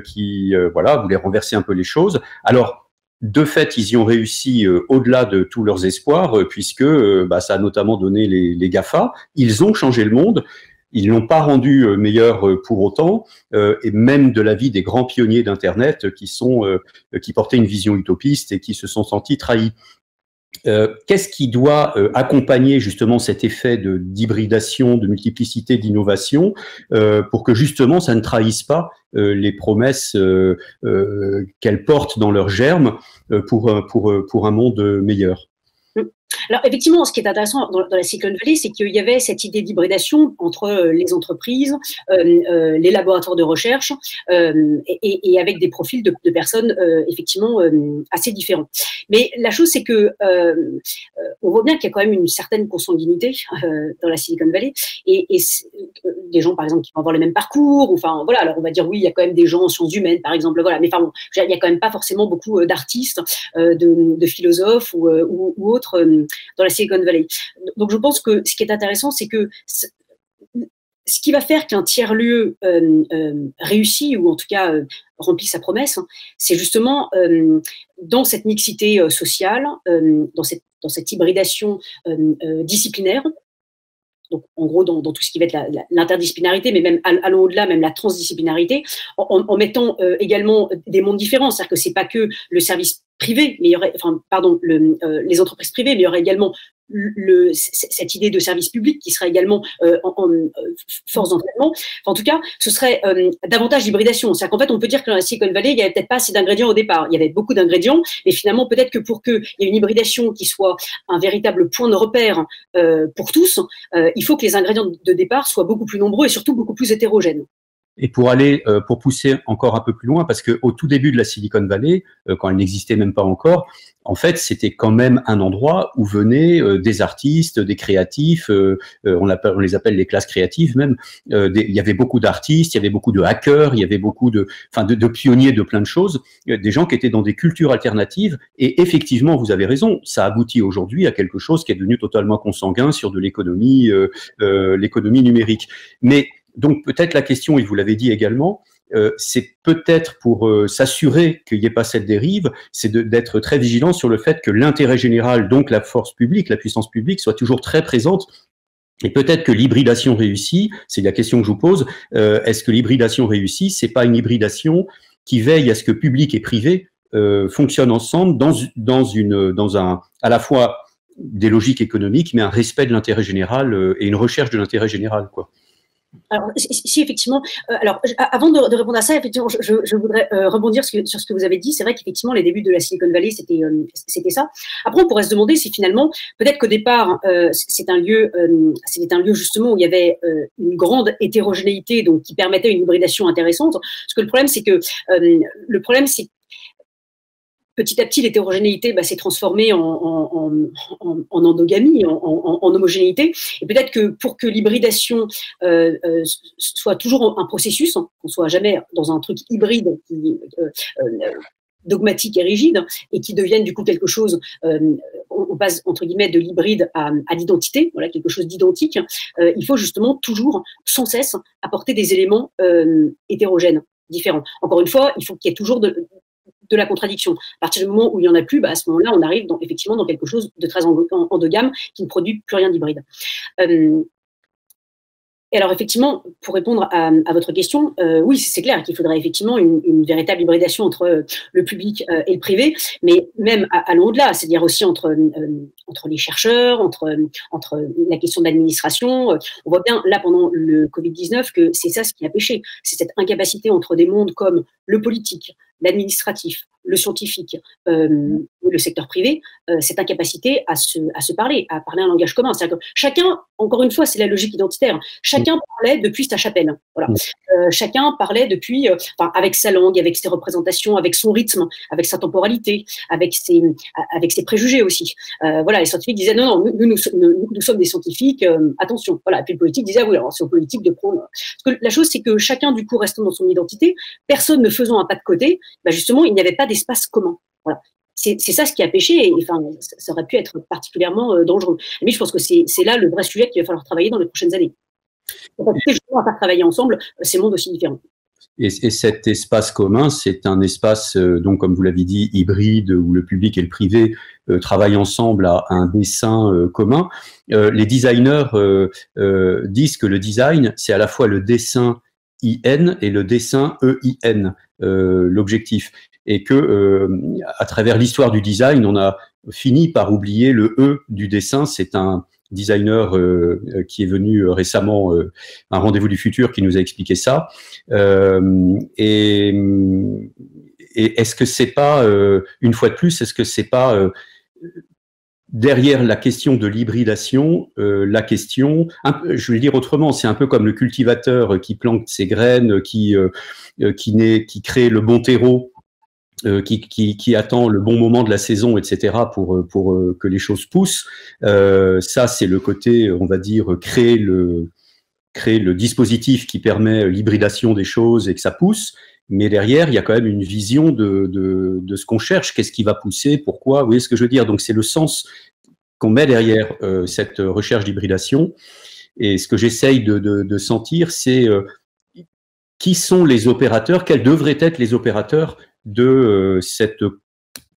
qui voulaient renverser un peu les choses. Alors, de fait, ils y ont réussi au-delà de tous leurs espoirs, puisque ça a notamment donné les GAFA. Ils ont changé le monde. Ils l'ont pas rendu meilleur pour autant, et même de l'avis des grands pionniers d'Internet qui portaient une vision utopiste et qui se sont sentis trahis. Qu'est-ce qui doit accompagner justement cet effet d'hybridation, de multiplicité, d'innovation, pour que justement ça ne trahisse pas les promesses qu'elles portent dans leur germe pour un monde meilleur? Alors effectivement, ce qui est intéressant dans la Silicon Valley, c'est qu'il y avait cette idée d'hybridation entre les entreprises, les laboratoires de recherche, et avec des profils de personnes effectivement assez différents. Mais la chose, c'est que on voit bien qu'il y a quand même une certaine consanguinité dans la Silicon Valley, et des gens par exemple qui vont avoir le même parcours, enfin voilà. Alors on va dire oui, il y a quand même des gens en sciences humaines par exemple, voilà. Mais enfin bon, il y a quand même pas forcément beaucoup d'artistes, de philosophes ou autres dans la Silicon Valley. Donc je pense que ce qui est intéressant, c'est que ce qui va faire qu'un tiers-lieu réussit, ou en tout cas remplit sa promesse, c'est justement dans cette mixité sociale, dans cette hybridation disciplinaire. Donc, en gros, dans tout ce qui va être l'interdisciplinarité, mais même allons au-delà, même la transdisciplinarité, en mettant également des mondes différents. C'est-à-dire que c'est pas que le service privé, mais il y aurait, les entreprises privées, mais il y aurait également cette idée de service public qui serait également en force d'entraînement. En tout cas, ce serait davantage d'hybridation. C'est-à-dire qu'en fait, on peut dire que dans la Silicon Valley, il n'y avait peut-être pas assez d'ingrédients au départ. Il y avait beaucoup d'ingrédients, mais finalement, peut-être que pour qu'il y ait une hybridation qui soit un véritable point de repère pour tous, il faut que les ingrédients de départ soient beaucoup plus nombreux et surtout beaucoup plus hétérogènes. Et pour pousser encore un peu plus loin, parce que au tout début de la Silicon Valley, quand elle n'existait même pas encore, en fait, c'était quand même un endroit où venaient des artistes, des créatifs, on les appelle les classes créatives même. Il y avait beaucoup d'artistes, il y avait beaucoup de hackers, il y avait beaucoup de pionniers de plein de choses, des gens qui étaient dans des cultures alternatives. Et effectivement, vous avez raison, ça aboutit aujourd'hui à quelque chose qui est devenu totalement consanguin sur de l'économie numérique. Mais donc peut-être la question, et vous l'avez dit également, c'est peut-être pour s'assurer qu'il n'y ait pas cette dérive, c'est d'être très vigilant sur le fait que l'intérêt général, donc la force publique, la puissance publique, soit toujours très présente. Et peut-être que l'hybridation réussie, c'est la question que je vous pose, est-ce que l'hybridation réussie, c'est pas une hybridation qui veille à ce que public et privé fonctionnent ensemble dans à la fois des logiques économiques, mais un respect de l'intérêt général et une recherche de l'intérêt général, quoi. Alors, si effectivement, avant de répondre à ça, effectivement, je voudrais rebondir sur ce que vous avez dit. C'est vrai qu'effectivement, les débuts de la Silicon Valley, c'était ça. Après, on pourrait se demander si finalement, peut-être qu'au départ, c'était un lieu justement où il y avait une grande hétérogénéité, donc qui permettait une hybridation intéressante. Parce que le problème, c'est que petit à petit, l'hétérogénéité s'est transformée en endogamie, en homogénéité. Et peut-être que pour que l'hybridation soit toujours un processus, qu'on ne soit jamais dans un truc hybride dogmatique et rigide, et qui devienne du coup quelque chose, on passe entre guillemets de l'hybride à l'identité, voilà, quelque chose d'identique, il faut justement toujours, sans cesse, apporter des éléments hétérogènes, différents. Encore une fois, il faut qu'il y ait toujours de la contradiction. À partir du moment où il n'y en a plus, à ce moment-là, on arrive effectivement dans quelque chose de très endogame qui ne produit plus rien d'hybride. Et alors effectivement, pour répondre à votre question, oui, c'est clair qu'il faudrait effectivement une véritable hybridation entre le public et le privé, mais même allons au-delà, c'est-à-dire aussi entre les chercheurs, entre la question de l'administration. On voit bien là pendant le Covid-19 que c'est ça ce qui a péché, c'est cette incapacité entre des mondes comme le politique, l'administratif, le scientifique, le secteur privé, cette incapacité à se parler, à parler un langage commun. C'est-à-dire que chacun, encore une fois, c'est la logique identitaire, chacun parlait depuis sa chapelle. Voilà. Chacun parlait depuis, avec sa langue, avec ses représentations, avec son rythme, avec sa temporalité, avec ses préjugés aussi. Voilà, les scientifiques disaient non, nous sommes des scientifiques, attention. Voilà. Et puis le politique disait oui, alors c'est au politique de prendre. Parce que la chose, c'est que chacun, du coup, restant dans son identité, personne ne faisant un pas de côté, justement, il n'y avait pas d'espace commun. Voilà. C'est ça ce qui a péché, et enfin, ça aurait pu être particulièrement dangereux. Mais je pense que c'est là le vrai sujet qu'il va falloir travailler dans les prochaines années. On va justement faire travailler ensemble ces mondes aussi différents. Et cet espace commun, c'est un espace, donc comme vous l'avez dit, hybride, où le public et le privé travaillent ensemble à un dessin commun. Les designers disent que le design, c'est à la fois le dessin IN et le dessin EIN, l'objectif. Et que à travers l'histoire du design, on a fini par oublier le E du dessin. C'est un designer qui est venu récemment à un rendez-vous du futur qui nous a expliqué ça. Et est-ce que c'est pas, une fois de plus, est-ce que c'est pas derrière la question de l'hybridation, la question, je vais dire autrement, c'est un peu comme le cultivateur qui plante ses graines, qui crée le bon terreau, qui attend le bon moment de la saison, etc., pour que les choses poussent. Ça, c'est le côté, on va dire, créer le dispositif qui permet l'hybridation des choses et que ça pousse. Mais derrière, il y a quand même une vision de ce qu'on cherche, qu'est-ce qui va pousser, pourquoi, vous voyez ce que je veux dire. Donc, c'est le sens qu'on met derrière cette recherche d'hybridation. Et ce que j'essaye de sentir, c'est qui sont les opérateurs, quels devraient être les opérateurs de cette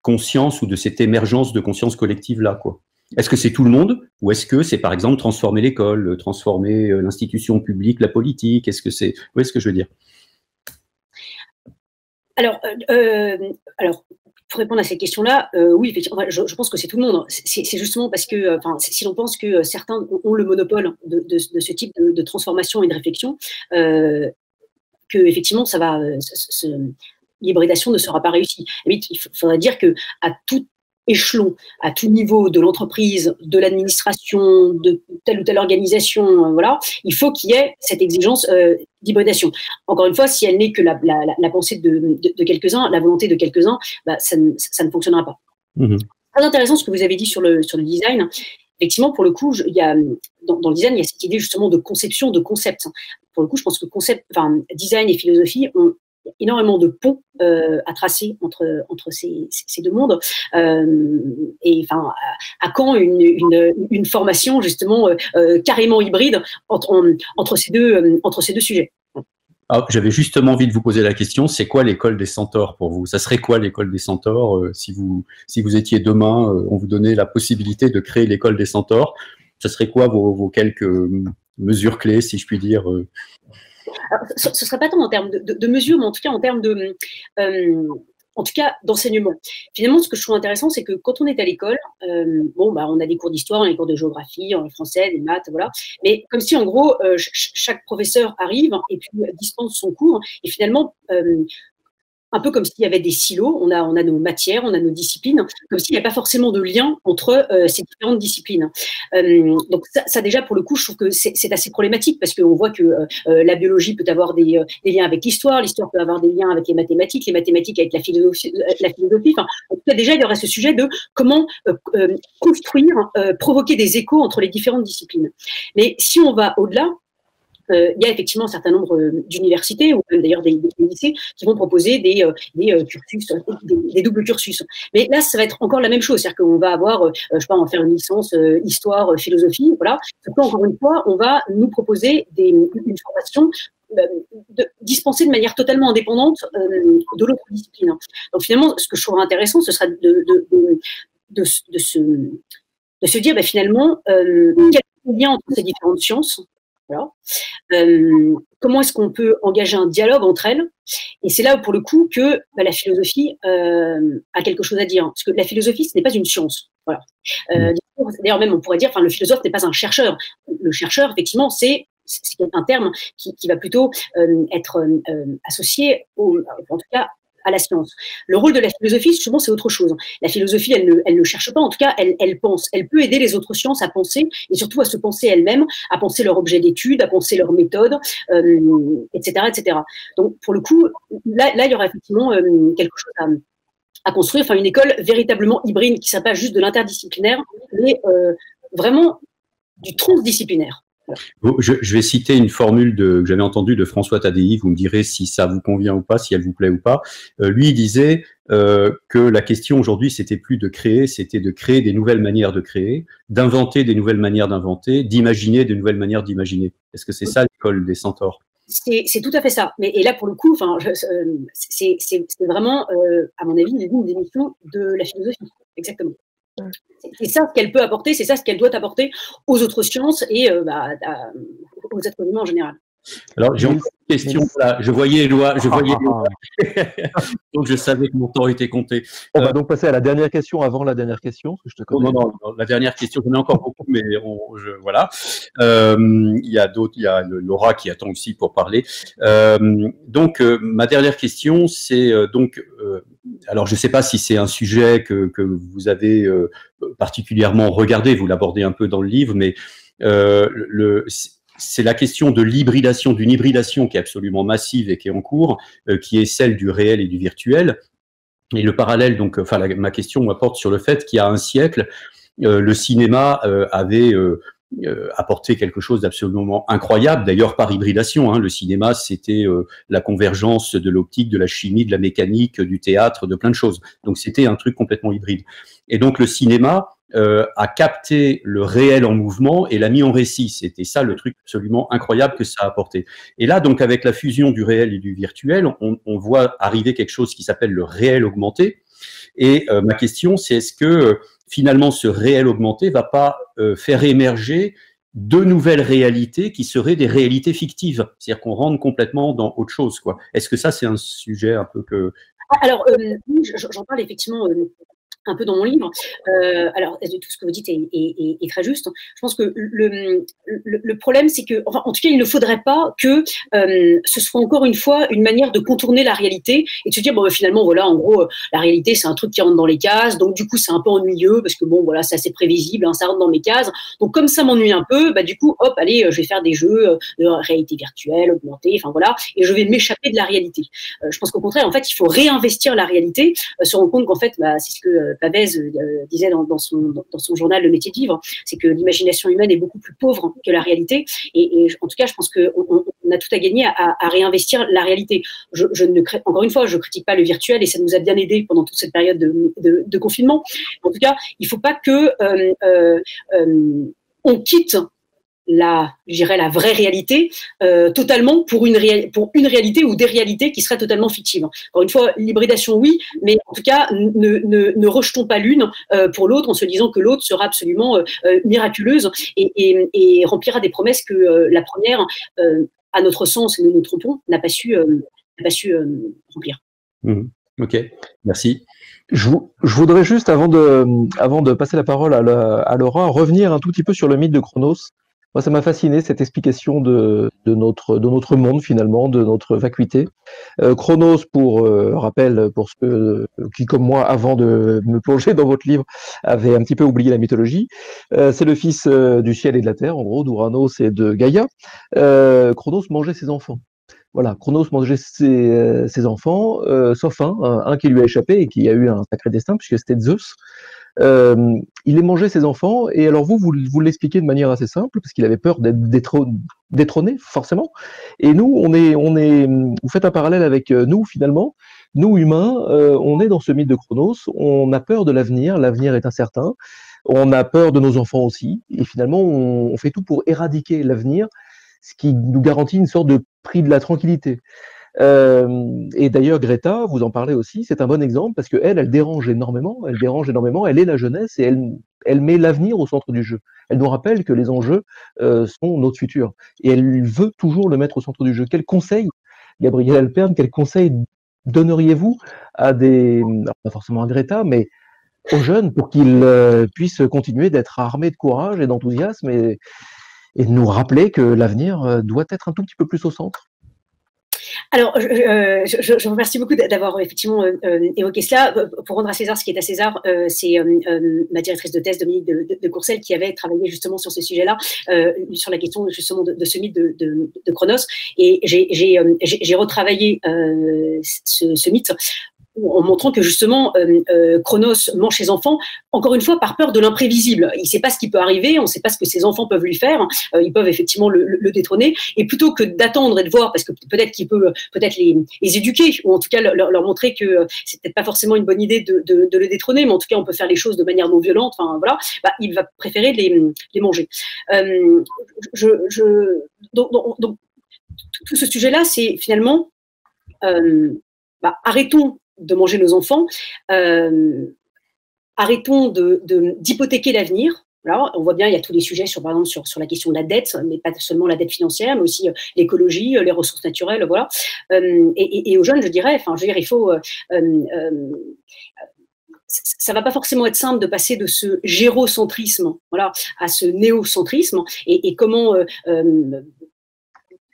conscience ou de cette émergence de conscience collective-là, quoi. Est-ce que c'est tout le monde, ou est-ce que c'est, par exemple, transformer l'école, transformer l'institution publique, la politique? Est-ce que c'est... Vous voyez ce que je veux dire? Alors, pour répondre à cette question-là, oui, effectivement, je pense que c'est tout le monde. C'est justement parce que, si l'on pense que certains ont le monopole de ce type de transformation et de réflexion, que effectivement, ça va, l'hybridation ne sera pas réussie. Il faudrait dire que à tout échelon, à tout niveau de l'entreprise, de l'administration, de telle ou telle organisation, voilà, il faut qu'il y ait cette exigence d'hybridation. Encore une fois, si elle n'est que la pensée de quelques-uns, la volonté de quelques-uns, ça ne fonctionnera pas. Mmh. Très intéressant ce que vous avez dit sur le design. Effectivement, pour le coup, il y a, dans le design, il y a cette idée justement de conception, de concept. Pour le coup, je pense que design et philosophie ont énormément de ponts à tracer entre ces deux mondes. Et à quand une formation justement carrément hybride entre ces deux sujets? Ah, j'avais justement envie de vous poser la question, c'est quoi l'école des centaures pour vous? Ça serait quoi l'école des centaures si vous étiez demain, on vous donnait la possibilité de créer l'école des centaures? Ça serait quoi vos quelques mesures clés, si je puis dire? Alors, ce ne serait pas tant en termes de mesures, mais en tout cas en termes en tout cas d'enseignement. Finalement, ce que je trouve intéressant, c'est que quand on est à l'école, on a des cours d'histoire, on a des cours de géographie, en français, des maths, voilà. Mais comme si, en gros, chaque professeur arrive et puis dispense son cours. Et finalement, un peu comme s'il y avait des silos, on a nos matières, on a nos disciplines, comme s'il n'y a pas forcément de lien entre ces différentes disciplines. Donc ça déjà, pour le coup, je trouve que c'est assez problématique parce qu'on voit que la biologie peut avoir des liens avec l'histoire peut avoir des liens avec les mathématiques avec la philosophie. Enfin, en tout cas, déjà, il y aurait ce sujet de comment construire, provoquer des échos entre les différentes disciplines. Mais si on va au-delà, il y a effectivement un certain nombre d'universités, ou même d'ailleurs des lycées, qui vont proposer des cursus, des doubles cursus. Mais là, ça va être encore la même chose, c'est-à-dire qu'on va avoir, je sais pas, on va faire une licence histoire, philosophie, voilà. Surtout, encore une fois, on va nous proposer une formation dispensée de manière totalement indépendante de l'autre discipline. Donc finalement, ce que je trouve intéressant, ce serait de se dire, finalement, quel est le lien entre ces différentes sciences. Voilà. Comment est-ce qu'on peut engager un dialogue entre elles? Et c'est là où, pour le coup, que la philosophie a quelque chose à dire. Parce que la philosophie, ce n'est pas une science. Voilà. D'ailleurs, même, on pourrait dire, le philosophe n'est pas un chercheur. Le chercheur, effectivement, c'est un terme qui va plutôt être associé, en tout cas, à la science. Le rôle de la philosophie, souvent, c'est autre chose. La philosophie, elle ne cherche pas, en tout cas, elle pense. Elle peut aider les autres sciences à penser, et surtout à se penser elles-mêmes, à penser leur objet d'étude, à penser leur méthode, etc., etc. Donc, pour le coup, là, il y aura effectivement quelque chose à construire, une école véritablement hybride, qui ne sera pas juste de l'interdisciplinaire, mais vraiment du transdisciplinaire. Je vais citer une formule que j'avais entendue de François Tadei, vous me direz si ça vous convient ou pas, si elle vous plaît ou pas. Lui, il disait que la question aujourd'hui, c'était plus de créer, c'était de créer des nouvelles manières de créer, d'inventer des nouvelles manières d'inventer, d'imaginer des nouvelles manières d'imaginer. Est-ce que c'est ça l'école des centaures? C'est tout à fait ça. Et là, pour le coup, c'est vraiment, à mon avis, une des missions de la philosophie. Exactement. C'est ça ce qu'elle peut apporter, c'est ça ce qu'elle doit apporter aux autres sciences et aux êtres humains en général. Alors, j'ai encore une question. Là. Je voyais Éloi. Donc, je savais que mon temps était compté. On va donc passer à la dernière question avant la dernière question. Parce que je te connais. Non, la dernière question, j'en ai encore beaucoup, mais voilà. Il y a d'autres, il y a Laura qui attend aussi pour parler. Donc, ma dernière question, c'est alors, je ne sais pas si c'est un sujet que vous avez particulièrement regardé, vous l'abordez un peu dans le livre, mais c'est la question de l'hybridation, d'une hybridation qui est absolument massive et qui est en cours, qui est celle du réel et du virtuel. Et le parallèle, donc, ma question m'apporte sur le fait qu'il y a un siècle, le cinéma avait apporté quelque chose d'absolument incroyable, d'ailleurs par hybridation. Le cinéma, c'était la convergence de l'optique, de la chimie, de la mécanique, du théâtre, de plein de choses. Donc, c'était un truc complètement hybride. Et donc, le cinéma a capté le réel en mouvement et l'a mis en récit. C'était ça le truc absolument incroyable que ça a apporté. Et là, donc, avec la fusion du réel et du virtuel, on voit arriver quelque chose qui s'appelle le réel augmenté. Et ma question, c'est est-ce que finalement ce réel augmenté va pas faire émerger de nouvelles réalités qui seraient des réalités fictives, c'est-à-dire qu'on rentre complètement dans autre chose, quoi. Est-ce que ça, c'est un sujet un peu que... Alors, oui, j'en parle effectivement un peu dans mon livre. Alors, tout ce que vous dites est très juste. Je pense que le problème, c'est que, enfin, en tout cas, il ne faudrait pas que ce soit encore une fois une manière de contourner la réalité et de se dire, bon, finalement, voilà, en gros, la réalité, c'est un truc qui rentre dans les cases, donc du coup, c'est un peu ennuyeux parce que, bon, voilà, c'est assez prévisible, ça rentre dans mes cases. Donc, comme ça m'ennuie un peu, du coup, hop, allez, je vais faire des jeux de réalité virtuelle, augmentée, enfin voilà, et je vais m'échapper de la réalité. Je pense qu'au contraire, en fait, il faut réinvestir la réalité, se rendre compte qu'en fait, c'est ce que Pavez disait dans son journal Le métier de vivre, c'est que l'imagination humaine est beaucoup plus pauvre que la réalité. Et en tout cas, je pense qu'on a tout à gagner à réinvestir la réalité. Encore une fois, je ne critique pas le virtuel et ça nous a bien aidé pendant toute cette période de confinement. En tout cas, il ne faut pas que on quitte la vraie réalité totalement pour une réalité ou des réalités qui seraient totalement fictives. Encore une fois, l'hybridation, oui, mais en tout cas, ne rejetons pas l'une pour l'autre en se disant que l'autre sera absolument miraculeuse et remplira des promesses que la première, à notre sens, et nous nous trompons, n'a pas su remplir. Mmh. Ok, merci. Je voudrais juste, avant de passer la parole à Laura, revenir un tout petit peu sur le mythe de Chronos. Moi, ça m'a fasciné, cette explication de notre monde, finalement, de notre vacuité. Chronos, pour rappel, pour ceux qui, comme moi, avant de me plonger dans votre livre, avaient un petit peu oublié la mythologie, c'est le fils du ciel et de la terre, en gros, d'Ouranos et de Gaïa. Chronos mangeait ses enfants. Voilà, Chronos mangeait ses enfants, sauf un qui lui a échappé et qui a eu un sacré destin, puisque c'était Zeus. Il les mangeait, ses enfants, et alors vous l'expliquez de manière assez simple, parce qu'il avait peur d'être détrôné, forcément. Et nous, vous faites un parallèle avec nous, finalement. Nous, humains, on est dans ce mythe de Chronos, on a peur de l'avenir est incertain, on a peur de nos enfants aussi, et finalement, on fait tout pour éradiquer l'avenir, ce qui nous garantit une sorte de prix de la tranquillité. Et d'ailleurs, Greta, vous en parlez aussi, c'est un bon exemple parce qu'elle, elle dérange énormément, elle est la jeunesse et elle met l'avenir au centre du jeu. Elle nous rappelle que les enjeux sont notre futur et elle veut toujours le mettre au centre du jeu. Quel conseil, Gabriel Alperne, quel conseil donneriez-vous à pas forcément à Greta, mais aux jeunes pour qu'ils puissent continuer d'être armés de courage et d'enthousiasme et de nous rappeler que l'avenir doit être un tout petit peu plus au centre? Alors, je vous remercie beaucoup d'avoir effectivement évoqué cela. Pour rendre à César ce qui est à César, c'est ma directrice de thèse, Dominique de Courcelles, qui avait travaillé justement sur ce sujet-là, sur la question justement de ce mythe de Chronos. Et j'ai retravaillé ce mythe en montrant que justement Chronos mange ses enfants, encore une fois par peur de l'imprévisible. Il ne sait pas ce qui peut arriver, on ne sait pas ce que ses enfants peuvent lui faire, ils peuvent effectivement le détrôner, et plutôt que d'attendre et de voir, parce que peut-être qu'il peut les éduquer, ou en tout cas leur montrer que c'est peut-être pas forcément une bonne idée de le détrôner, mais en tout cas on peut faire les choses de manière non violente, enfin voilà, il va préférer les manger. Donc tout ce sujet-là, c'est finalement arrêtons de manger nos enfants, arrêtons d'hypothéquer l'avenir. Alors, on voit bien, il y a tous les sujets par exemple sur la question de la dette, mais pas seulement la dette financière, mais aussi l'écologie, les ressources naturelles, voilà. Et aux jeunes, il faut ça va pas forcément être simple de passer de ce gérocentrisme, voilà, à ce néocentrisme, et comment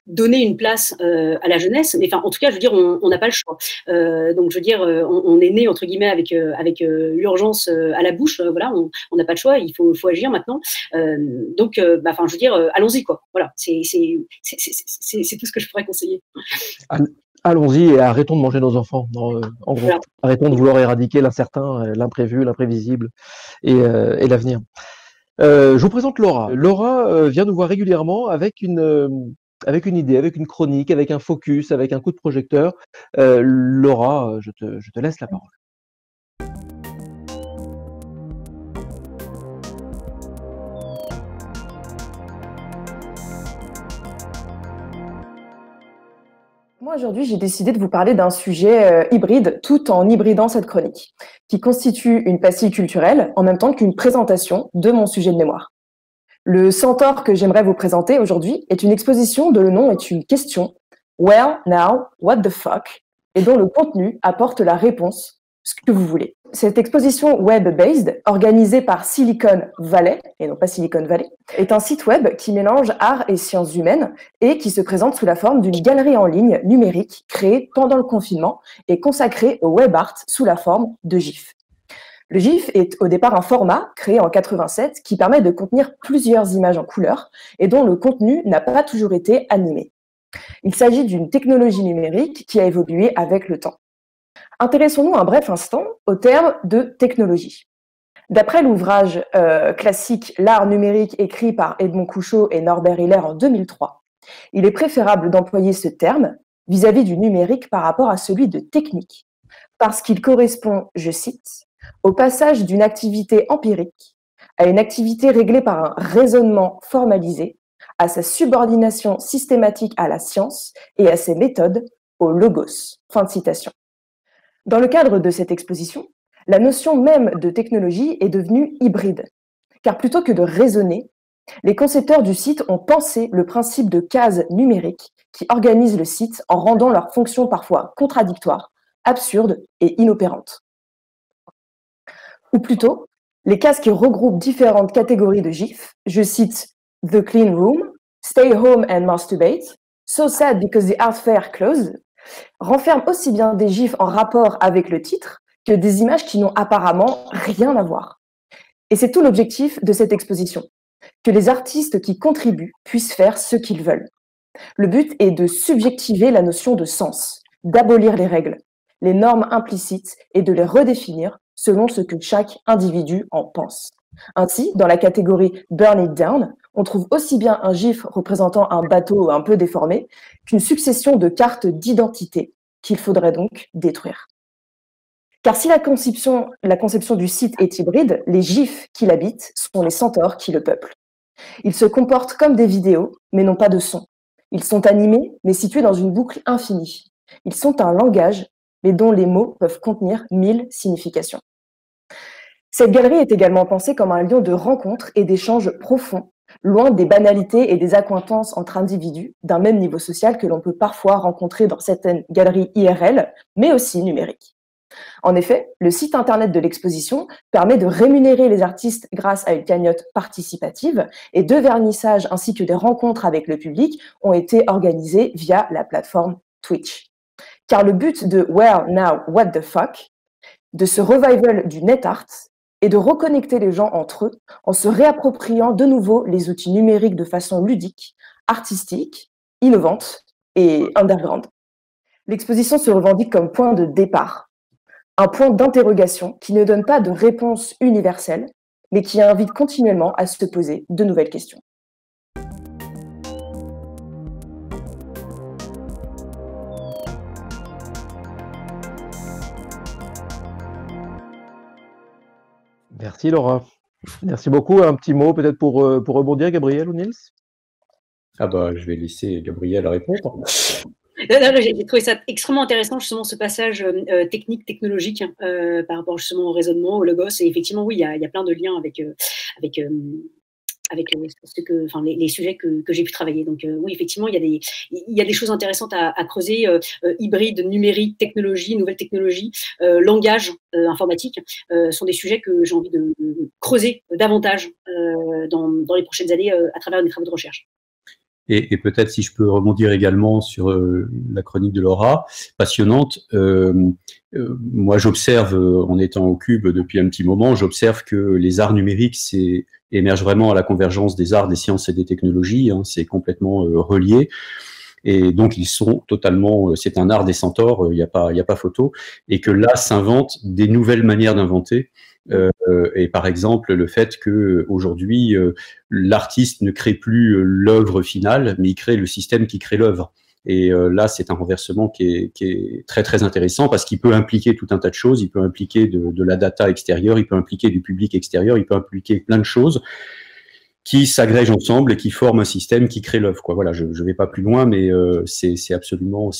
donner une place à la jeunesse, mais en tout cas, je veux dire, on n'a pas le choix. Donc, je veux dire, on est né entre guillemets avec l'urgence à la bouche. Voilà, on n'a pas le choix. Il faut agir maintenant. Donc, je veux dire, allons-y quoi. Voilà, c'est tout ce que je pourrais conseiller. Allons-y et arrêtons de manger nos enfants. En gros, voilà. Arrêtons de vouloir éradiquer l'incertain, l'imprévu, l'imprévisible et l'avenir. Je vous présente Laura. Laura vient nous voir régulièrement avec une idée, avec une chronique, avec un focus, avec un coup de projecteur. Laura, je te laisse la parole. Moi, aujourd'hui, j'ai décidé de vous parler d'un sujet hybride, tout en hybridant cette chronique, qui constitue une pastille culturelle en même temps qu'une présentation de mon sujet de mémoire. Le centaure que j'aimerais vous présenter aujourd'hui est une exposition dont le nom est une question, Well, now, what the fuck, et dont le contenu apporte la réponse, ce que vous voulez. Cette exposition web-based, organisée par Silicon Valley, et non pas Silicon Valley, est un site web qui mélange art et sciences humaines et qui se présente sous la forme d'une galerie en ligne numérique créée pendant le confinement et consacrée au web art sous la forme de GIF. Le GIF est au départ un format créé en 87 qui permet de contenir plusieurs images en couleur et dont le contenu n'a pas toujours été animé. Il s'agit d'une technologie numérique qui a évolué avec le temps. Intéressons-nous un bref instant au terme de technologie. D'après l'ouvrage classique L'art numérique écrit par Edmond Couchot et Norbert Hiller en 2003, il est préférable d'employer ce terme vis-à-vis du numérique par rapport à celui de technique, parce qu'il correspond, je cite, au passage d'une activité empirique à une activité réglée par un raisonnement formalisé, à sa subordination systématique à la science et à ses méthodes au logos. Fin de citation. Dans le cadre de cette exposition, la notion même de technologie est devenue hybride, car plutôt que de raisonner, les concepteurs du site ont pensé le principe de cases numériques qui organisent le site en rendant leurs fonctions parfois contradictoires absurdes et inopérantes. Ou plutôt, les cases qui regroupent différentes catégories de gifs, je cite The Clean Room, Stay Home and Masturbate, So Sad Because the Art Fair Closed, renferment aussi bien des gifs en rapport avec le titre que des images qui n'ont apparemment rien à voir. Et c'est tout l'objectif de cette exposition, que les artistes qui contribuent puissent faire ce qu'ils veulent. Le but est de subjectiver la notion de sens, d'abolir les règles, les normes implicites et de les redéfinir selon ce que chaque individu en pense. Ainsi, dans la catégorie Burn It Down, on trouve aussi bien un gif représentant un bateau un peu déformé qu'une succession de cartes d'identité qu'il faudrait donc détruire. Car si la conception du site est hybride, les gifs qui l'habitent sont les centaures qui le peuplent. Ils se comportent comme des vidéos, mais n'ont pas de son. Ils sont animés, mais situés dans une boucle infinie. Ils sont un langage, mais dont les mots peuvent contenir 1000 significations. Cette galerie est également pensée comme un lieu de rencontre et d'échanges profonds, loin des banalités et des accointances entre individus d'un même niveau social que l'on peut parfois rencontrer dans certaines galeries IRL, mais aussi numériques. En effet, le site internet de l'exposition permet de rémunérer les artistes grâce à une cagnotte participative et deux vernissages ainsi que des rencontres avec le public ont été organisés via la plateforme Twitch. Car le but de Where Now What the Fuck, de ce revival du net art, est de reconnecter les gens entre eux en se réappropriant de nouveau les outils numériques de façon ludique, artistique, innovante et underground. L'exposition se revendique comme point de départ, un point d'interrogation qui ne donne pas de réponse universelle, mais qui invite continuellement à se poser de nouvelles questions. Merci Laura. Merci beaucoup. Un petit mot peut-être pour rebondir, Gabriel ou Niels? Ah bah, je vais laisser Gabriel répondre. J'ai trouvé ça extrêmement intéressant, justement, ce passage technique, technologique par rapport justement au raisonnement, au logos. Et effectivement, oui, il y a plein de liens avec les sujets que j'ai pu travailler. Donc oui, effectivement, il y a des choses intéressantes à creuser. Hybride, numérique, technologie, nouvelles technologies, langage informatique sont des sujets que j'ai envie de creuser davantage dans les prochaines années à travers mes travaux de recherche. Et peut-être si je peux rebondir également sur la chronique de Laura, passionnante. Moi, j'observe, en étant au Cube depuis un petit moment, j'observe que les arts numériques émergent vraiment à la convergence des arts, des sciences et des technologies. Hein, c'est complètement relié. Et donc, ils sont totalement, c'est un art des centaures, il n'y a pas photo. Et que là s'inventent des nouvelles manières d'inventer. Et par exemple, le fait que aujourd'hui l'artiste ne crée plus l'œuvre finale, mais il crée le système qui crée l'œuvre. Et là, c'est un renversement qui est très très intéressant parce qu'il peut impliquer tout un tas de choses. Il peut impliquer de la data extérieure, il peut impliquer du public extérieur, il peut impliquer plein de choses qui s'agrègent ensemble et qui forment un système qui crée l'œuvre. Voilà, je vais pas plus loin, mais c'est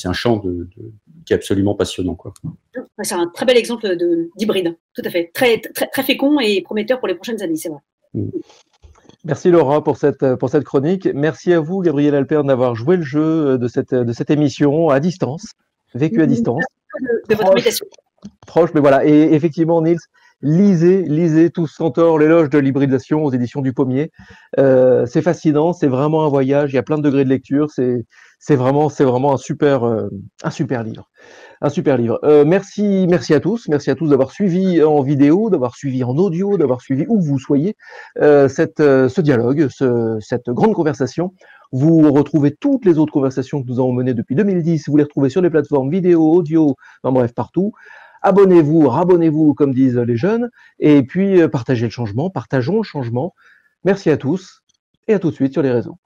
un champ qui est absolument passionnant, quoi. C'est un très bel exemple d'hybride, tout à fait, très, très, très fécond et prometteur pour les prochaines années, c'est vrai. Merci Laura pour cette chronique. Merci à vous, Gabriel Alperne, d'avoir joué le jeu de cette émission à distance, vécu à distance. De votre invitation. Proche, mais voilà. Et effectivement, Niels, lisez Tous Centaures, l'éloge de l'hybridation aux éditions du Pommier. C'est fascinant, c'est vraiment un voyage. Il y a plein de degrés de lecture. C'est vraiment un super livre. Un super livre. Merci à tous d'avoir suivi en vidéo, d'avoir suivi en audio, d'avoir suivi où vous soyez ce dialogue, cette grande conversation. Vous retrouvez toutes les autres conversations que nous avons menées depuis 2010. Vous les retrouvez sur les plateformes vidéo, audio, enfin bref, partout. Abonnez-vous, rabonnez-vous, comme disent les jeunes, et puis partagez le changement, partageons le changement. Merci à tous et à tout de suite sur les réseaux.